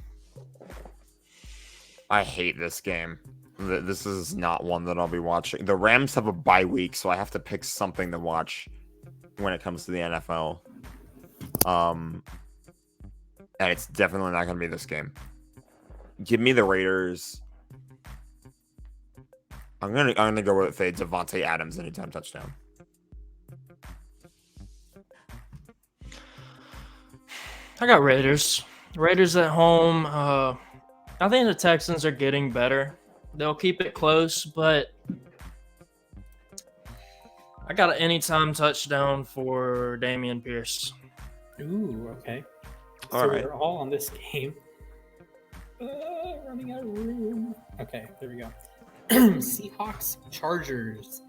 I hate this game. This is not one that I'll be watching. The Rams have a bye week, so I have to pick something to watch when it comes to the NFL. And it's definitely not going to be this game. Give me the Raiders. I'm gonna go with a Devontae Adams anytime touchdown. I got Raiders. Raiders at home. I think the Texans are getting better. They'll keep it close, but I got an anytime touchdown for Dameon Pierce. Ooh, okay. All So right. we're all on this game. Running out of room. Okay, there we go. Seahawks Chargers.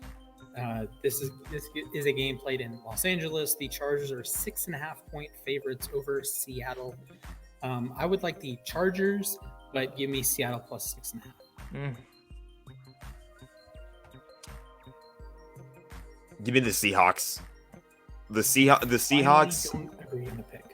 This is a game played in Los Angeles. The Chargers are 6.5-point favorites over Seattle. I would like the Chargers, but give me Seattle plus 6.5. Give me the Seahawks. The Seahawks. Finally don't agree on the pick.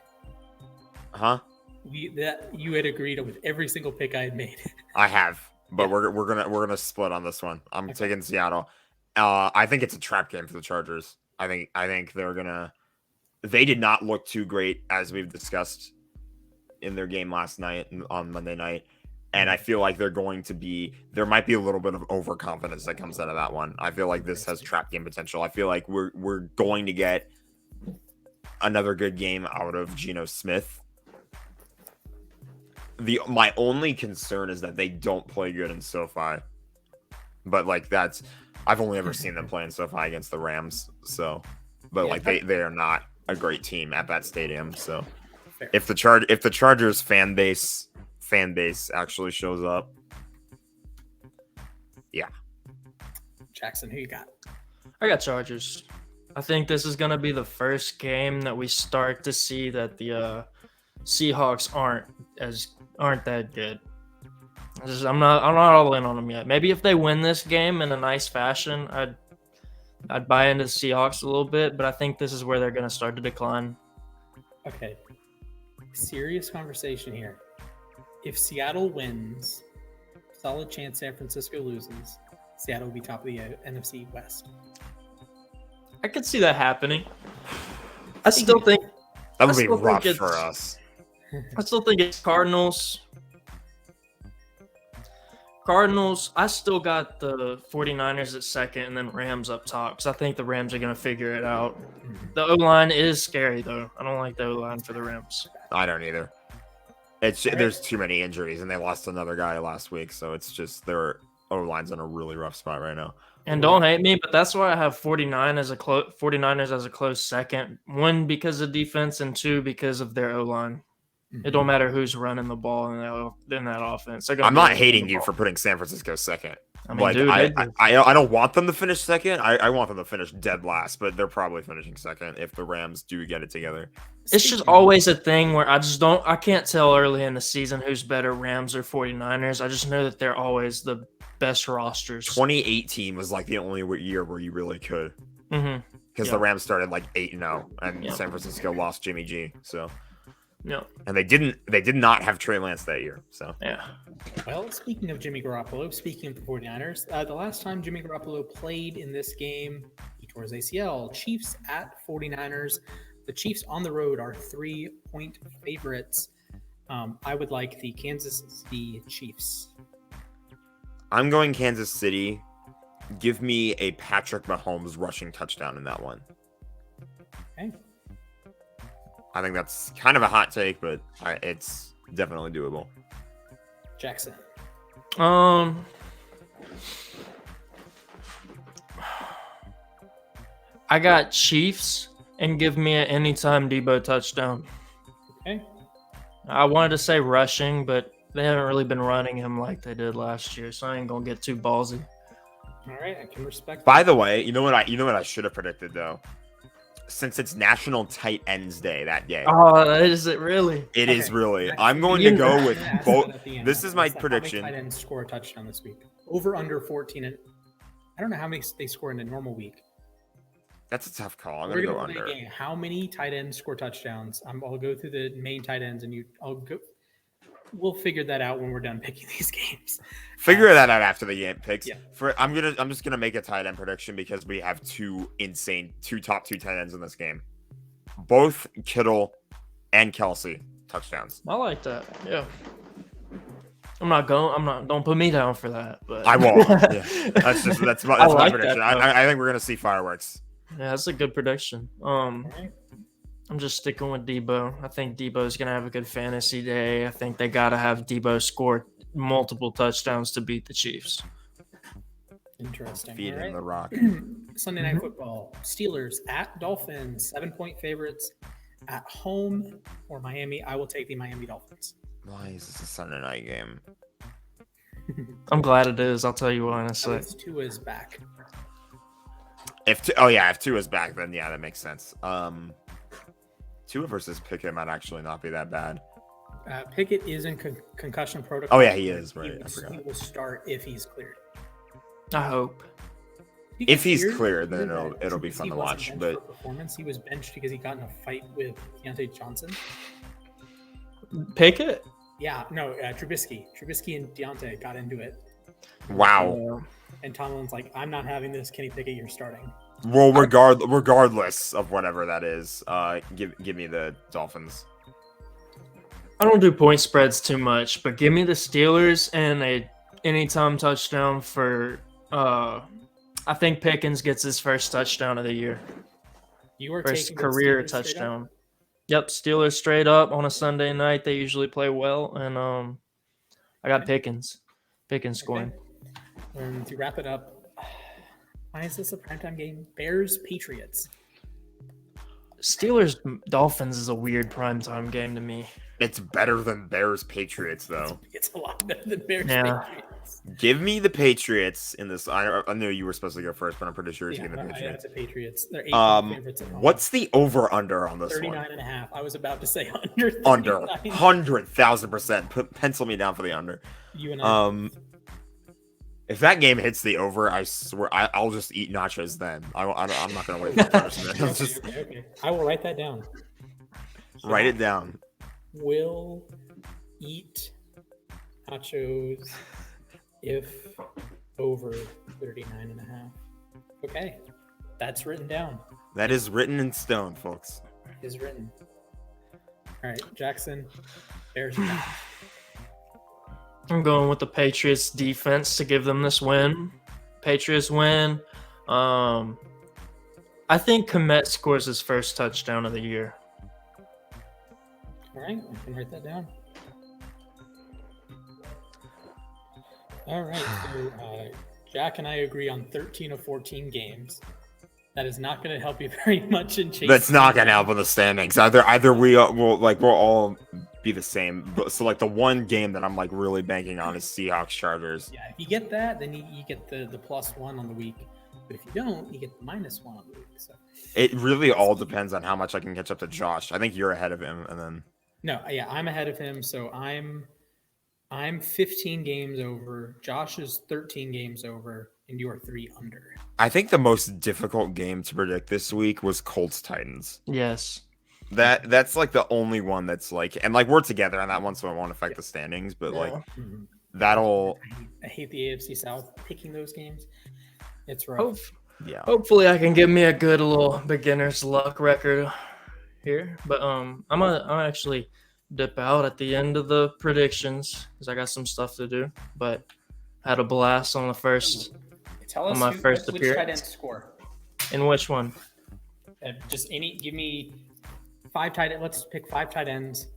Huh? You had agreed with every single pick I had made. I have, but Yeah. we're gonna split on this one. I'm Okay. taking Seattle. I think it's a trap game for the Chargers. I think they're gonna. They did not look too great as we've discussed in their game last night on Monday night, and I feel like they're going to be. There might be a little bit of overconfidence that comes out of that one. I feel like this has trap game potential. I feel like we're going to get another good game out of Geno Smith. My only concern is that they don't play good in SoFi, but like I've only ever seen them play in SoFi against the Rams. So, but Yeah, like they are not a great team at that stadium. So, Fair. if the Chargers fan base actually shows up, yeah. Jackson, who you got? I got Chargers. I think this is going to be the first game that we start to see that the Seahawks aren't that good. I'm not all in on them yet. Maybe if they win this game in a nice fashion, I'd buy into the Seahawks a little bit, but I think this is where they're going to start to decline. Okay. Serious conversation here. If Seattle wins, solid chance San Francisco loses, Seattle will be top of the NFC West. I could see that happening. I still think That would I be still think rough it's- for us. I still think it's Cardinals. I still got the 49ers at second and then Rams up top because I think the Rams are going to figure it out. The O-line is scary, though. I don't like the O-line for the Rams. I don't either. There's too many injuries, and they lost another guy last week, so it's just their O-line's in a really rough spot right now. And don't hate me, but that's why I have 49ers as a close second. One, because of defense, and two, because of their O-line. It don't matter who's running the ball in that offense. I'm not hating you for putting San Francisco second. I mean, dude, I don't want them to finish second. I want them to finish dead last, but they're probably finishing second if the Rams do get it together. It's just always a thing where I can't tell early in the season who's better, Rams or 49ers. I just know that they're always the best rosters. 2018 was like the only year where you really could. Mm-hmm. Because the Rams started like 8-0 and Yeah. San Francisco lost Jimmy G. So Yeah. and they did not have Trey Lance that year. So Yeah. Well, speaking of Jimmy Garoppolo, speaking of the 49ers, the last time Jimmy Garoppolo played in this game, he tore his ACL. Chiefs at 49ers. The Chiefs on the road are 3-point favorites. I would like the Kansas City Chiefs. I'm going Kansas City. Give me a Patrick Mahomes rushing touchdown in that one. Okay. I think that's kind of a hot take, but it's definitely doable. Jackson. I got Chiefs and give me an anytime Debo touchdown. Okay. I wanted to say rushing, but they haven't really been running him like they did last year, so I ain't gonna get too ballsy. All right, I can respect By that. the way, you know what I should have predicted though? Since it's National Tight Ends Day that day. Oh, is it really? It is Okay. really. Actually, I'm going you to know, go I'm with gonna ask both. that at the end. This is my How many prediction. tight ends score a touchdown this week? Over under 14. And I don't know how many they score in a normal week. That's a tough call. I'm We're going to gonna go play under. a game. How many tight ends score touchdowns? I'll go through the main tight ends, and I'll go. We'll figure that out when we're done picking these games. Figure that out after the game picks. Yeah. I'm just gonna make a tight end prediction because we have two top two tight ends in this game. Both Kittle and Kelsey touchdowns. I like that. Yeah. Don't put me down for that. But I won't. Yeah. That's my like prediction. that, though. I think we're gonna see fireworks. Yeah, that's a good prediction. right. I'm just sticking with Debo. I think Debo's gonna have a good fantasy day. I think they gotta have Debo score multiple touchdowns to beat the Chiefs. Interesting. Feed All him right. the rock. Sunday Night Football. Steelers at Dolphins, 7-point favorites. At home or Miami, I will take the Miami Dolphins. Why is this a Sunday night game? I'm glad it is. I'll tell you why in a At sec. least Tua is back. If Tua is back, then yeah, that makes sense. Tua versus Pickett might actually not be that bad. Pickett is in concussion protocol. Oh yeah, he is, right? I forgot. He will start if he's cleared. I hope. If he's cleared, then it'll be fun to watch. But performance, he was benched because he got in a fight with Deontay Johnson. Pickett? Yeah, no, Trubisky. Trubisky and Deontay got into it. wow. And Tomlin's like, I'm not having this. Kenny Pickett, you're starting. Well, regardless of whatever that is, give me the Dolphins. I don't do point spreads too much, but give me the Steelers and a anytime touchdown for I think Pickens gets his first touchdown of the year. You are First taking the career Steelers straight up? touchdown. Yep, Steelers straight up on a Sunday night. They usually play well, and I got Pickens. Pickens scoring. Okay. And to wrap it up, why is this a primetime game? Bears Patriots. Steelers Dolphins is a weird primetime game to me. It's better than Bears Patriots, though. It's a lot better than Bears Yeah. Patriots. Give me the Patriots in this. I knew you were supposed to go first, but I'm pretty sure it's going to be the I Patriots. the Patriots. They're 8 favorites at home. What's the over/under on this 39.5. I was about to say under. 39. one? Under 100,000%. Pencil me down for the under. You and I. If that game hits the over, I swear I'll just eat nachos then. I'm not going to wait for the punishment. I'll just Okay. I will write that down. write it down. Will eat nachos if over 39.5. Okay. That's written down. That is written in stone, folks. Is written. All right, Jackson. Bears are back. I'm going with the Patriots defense to give them this win. Patriots win. I think Komet scores his first touchdown of the year. All right, I can write that down. All right, so Jack and I agree on 13 of 14 games. That is not going to help you very much in chasing. That's not gonna help in the standings. Either we'll all be the same. So like the one game that I'm like really banking on is Seahawks Chargers. Yeah, if you get that, then you get the +1 on the week. But if you don't, you get the -1 on the week. So It really all depends on how much I can catch up to Josh. I think you're ahead of him, and then no, yeah, I'm ahead of him. So I'm 15 games over. Josh is 13 games over, and you are 3 under. I think the most difficult game to predict this week was Colts Titans. Yes. That's like the only one that's like, and like we're together on that one, so it won't affect the standings. But like that'll. I hate the AFC South picking those games. It's rough. Yeah. Hopefully, I can give me a good little beginner's luck record here. But I'm actually dip out at the end of the predictions because I got some stuff to do. But had a blast on the first. Tell us on my first which appearance. tight end score. In which one? Just give me 5 tight ends. Let's pick 5 tight ends.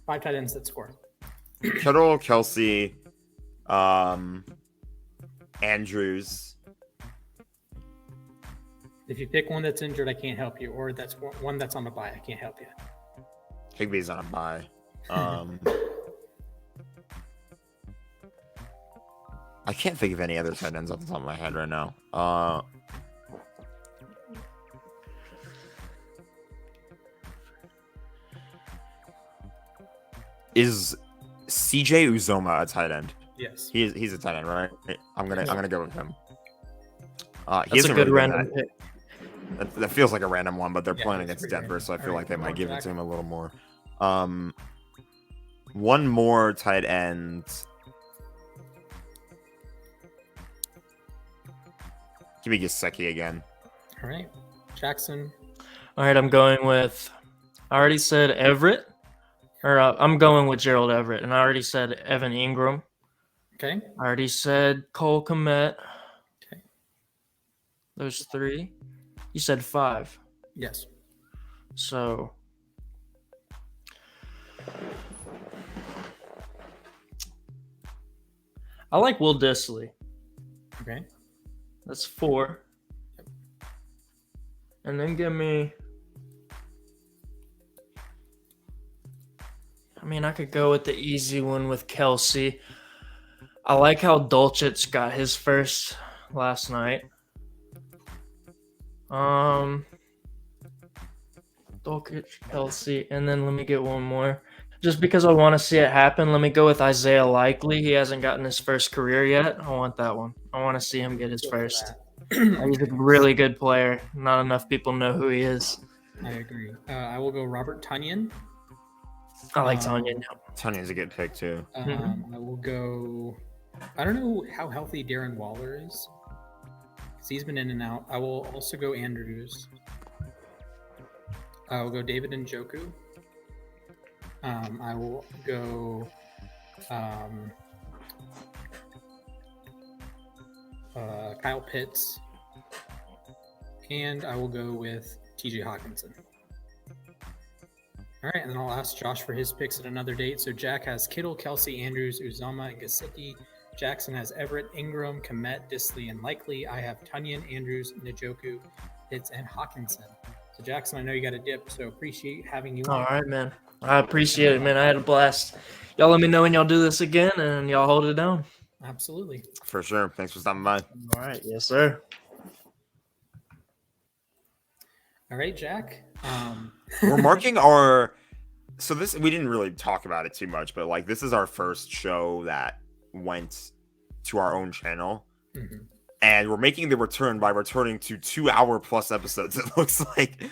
5 tight ends that score. Kittle, Kelsey, Andrews. If you pick one that's injured, I can't help you. Or that's one that's on the bye, I can't help you. Higbee's on a bye. I can't think of any other tight ends off the top of my head right now. Is CJ Uzoma a tight end? Yes. He's a tight end, right? I'm gonna go with him. That's a good random pick. That feels like a random one, but they're playing that's against pretty Denver, random. so I feel like they might give it Jack. to him a little more. One more tight end. Give me Gesicki again. All right. Jackson. All right, I'm going with. I already said Everett, or I'm going with Gerald Everett, and I already said Evan Ingram. Okay. I already said Cole Kmet. Okay. Those 3. You said 5. Yes. So I like Will Disley. Okay. That's 4. And then give me mean, I could go with the easy one with Kelsey. I like how Dulcich got his first last night. Dulcich, Kelsey, and then let me get one more. Just because I want to see it happen, let me go with Isaiah Likely. He hasn't gotten his first career yet. I want that one. I want to see him get his Go for first. that. He's a really good player. Not enough people know who he is. I agree. I will go Robert Tunyon. I like Tanya now. Tanya's a good pick too. I will go. I don't know how healthy Darren Waller is, because he's been in and out. I will also go Andrews. I will go David Njoku. I will go Kyle Pitts, and I will go with TJ Hawkinson. All right, and then I'll ask Josh for his picks at another date. So Jack has Kittle, Kelsey, Andrews, Uzama, and Gesicki. Jackson has Everett, Ingram, Komet, Disley, and Likely. I have Tunyon, Andrews, Njoku, Pitts, and Hawkinson. So Jackson, I know you got a dip, so appreciate having you on. All right, man. I appreciate it, man. I had a blast. Y'all let me know when y'all do this again, and y'all hold it down. Absolutely. For sure. Thanks for stopping by. All right. Yes, sir. All right, Jack. We're marking our. So this, we didn't really talk about it too much, but like this is our first show that went to our own channel. Mhm. And we're making the return by returning to 2-hour plus episodes, it looks like.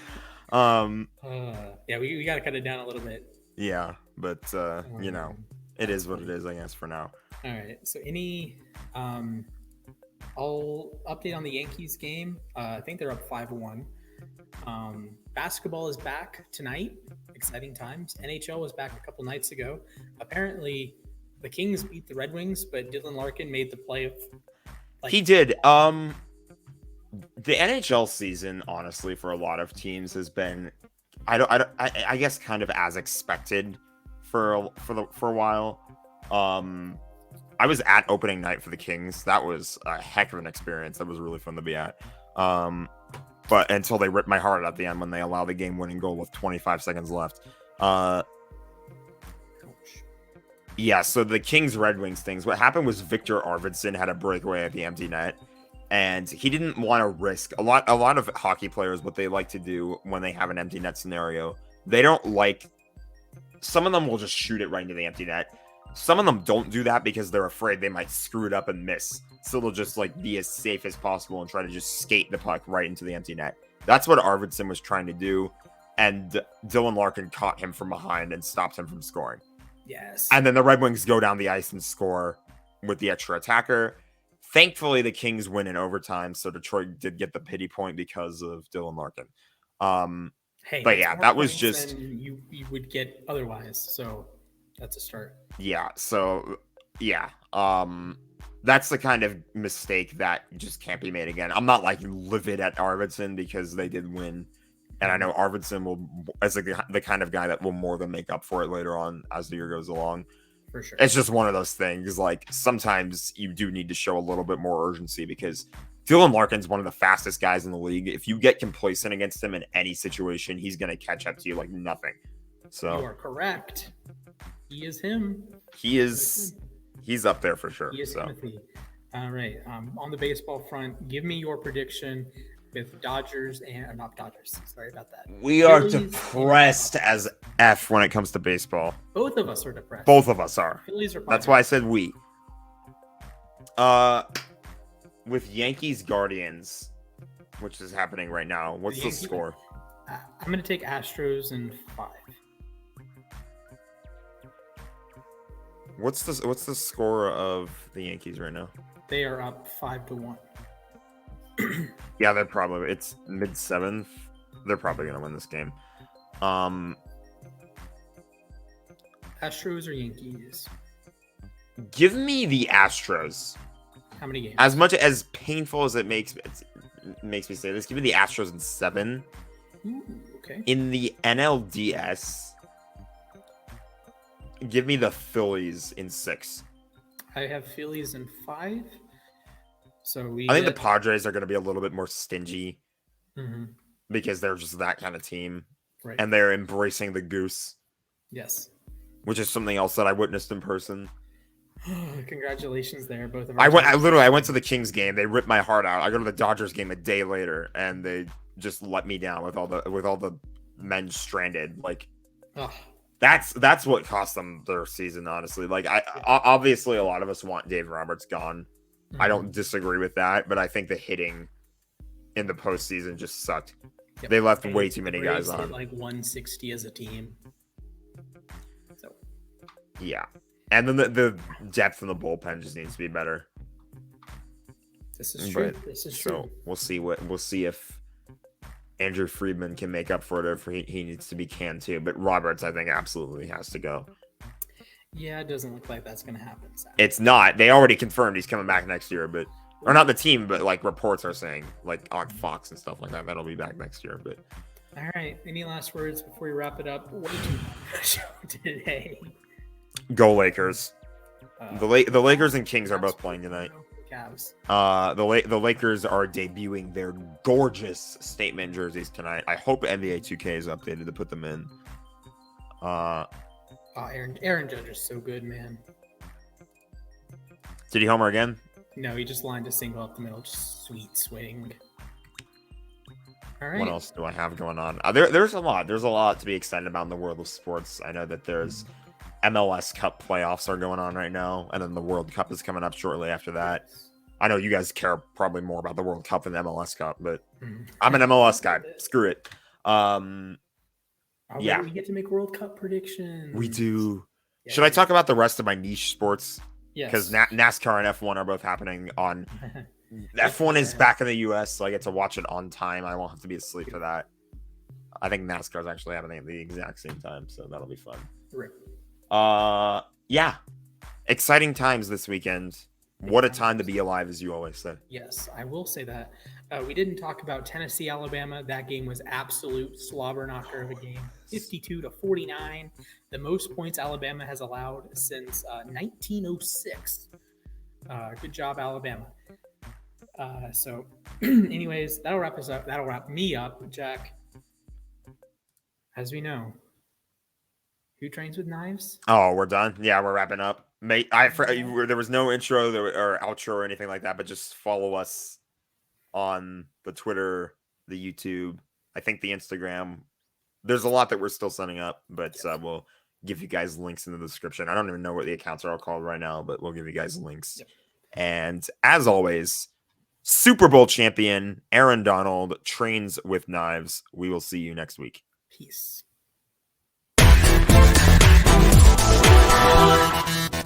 Yeah, we got to cut it down a little bit. Yeah, but you know, it is what it is, I guess, for now. All right. So I'll update on the Yankees game. I think they're up 5-1. Basketball is back tonight. Exciting times. NHL was back a couple nights ago. Apparently, the Kings beat the Red Wings, but Dylan Larkin made the play of. He did. The NHL season, honestly, for a lot of teams has been, I guess, kind of as expected for a while. I was at opening night for the Kings. That was a heck of an experience. That was really fun to be at. But until they ripped my heart out at the end when they allowed the game-winning goal with 25 seconds left. Yeah, so the Kings Red Wings things. What happened was Victor Arvidsson had a breakaway at the empty net, and he didn't want to risk a lot of hockey players. What they like to do when they have an empty net scenario, they don't like. Some of them will just shoot it right into the empty net. Some of them don't do that because they're afraid they might screw it up and miss. So they'll just like be as safe as possible and try to just skate the puck right into the empty net. That's what Arvidsson was trying to do, and Dylan Larkin caught him from behind and stopped him from scoring. Yes. And then the Red Wings go down the ice and score with the extra attacker. Thankfully, the Kings win in overtime, so Detroit did get the pity point because of Dylan Larkin. But yeah, that was just you would get otherwise. So that's a start. Yeah. So yeah, that's the kind of mistake that just can't be made again. I'm not like livid at Arvidsson because they did win. And I know Arvidsson is the kind of guy that will more than make up for it later on as the year goes along. For sure. It's just one of those things. Like sometimes you do need to show a little bit more urgency because Dylan Larkin's one of the fastest guys in the league. If you get complacent against him in any situation, he's going to catch up to you like nothing. So you are correct. He is him. He's up there for sure. He is so. Timothy. All right. On the baseball front, give me your prediction with Dodgers and not Dodgers. Sorry about that. We are depressed as F when it comes to baseball. Both of us are depressed. Both of us are. Phillies are. That's why I said we. With Yankees Guardians, which is happening right now. What's the score? I'm going to take Astros in 5. What's the score of the Yankees right now? They are up 5-1. Yeah, it's mid-7th. They're probably gonna win this game. Astros or Yankees? Give me the Astros. How many games? As much as painful as it makes me say this, give me the Astros in 7. Ooh, okay. In the NLDS, give me the Phillies in 6. I have Phillies in 5. So I think the Padres are going to be a little bit more stingy mm-hmm. because they're just that kind of team. Right. And they're embracing the goose. Yes. which is something else that I witnessed in person. Congratulations there, both of I our went to the Kings game. They ripped my heart out. I go to the Dodgers game a day later, and they just let me down with all the men stranded. Like, Ugh. that's what cost them their season, honestly. Like, obviously a lot of us want Dave Roberts gone. I don't disagree with that, but I think the hitting in the postseason just sucked. Yep. They left way too many guys on. Hit like 160 as a team. So yeah, and then the depth in the bullpen just needs to be better. This is true. This is true. So we'll see if Andrew Friedman can make up for it, or if he needs to be canned too. But Roberts, I think, absolutely has to go. Yeah, it doesn't look like that's going to happen. It's not. They already confirmed he's coming back next year, but or not the team, but like reports are saying, like on Fox and stuff like that, that'll be back next year. But all right, any last words before we wrap it up? What did you show today? Go Lakers! The Lakers and Kings are both playing tonight. Cavs. The Lakers are debuting their gorgeous statement jerseys tonight. I hope NBA 2K is updated to put them in. Aaron Judge is so good, man. Did he homer again? No, he just lined a single up the middle. Just sweet swing. All right. What else do I have going on? There's a lot. There's a lot to be excited about in the world of sports. I know that there's MLS Cup playoffs are going on right now, and then the World Cup is coming up shortly after that. I know you guys care probably more about the World Cup than the MLS Cup, but I'm an MLS guy. Screw it. Yeah, we get to make World Cup predictions. We do. Yeah. Should I talk about the rest of my niche sports? Yes. Because NASCAR and F1 are both happening on. F1 is back in the U.S., so I get to watch it on time. I won't have to be asleep for that. I think NASCAR is actually happening at the exact same time, so that'll be fun. Right. Yeah, exciting times this weekend. What a time to be alive, as you always say. Yes, I will say that. We didn't talk about Tennessee, Alabama. That game was absolute slobber knocker of a game, 52-49, the most points Alabama has allowed since 1906. Good job, Alabama. So, anyways, that'll wrap us up. That'll wrap me up, Jack. As we know, who trains with knives? Oh, we're done. Yeah, we're wrapping up. Mate, there was no intro or outro or anything like that, but just follow us on the Twitter, the YouTube, I think the Instagram. There's a lot that we're still setting up, but we'll give you guys links in the description. I don't even know what the accounts are all called right now, but we'll give you guys links. Yep. And as always, Super Bowl champion Aaron Donald trains with knives. We will see you next week. Peace.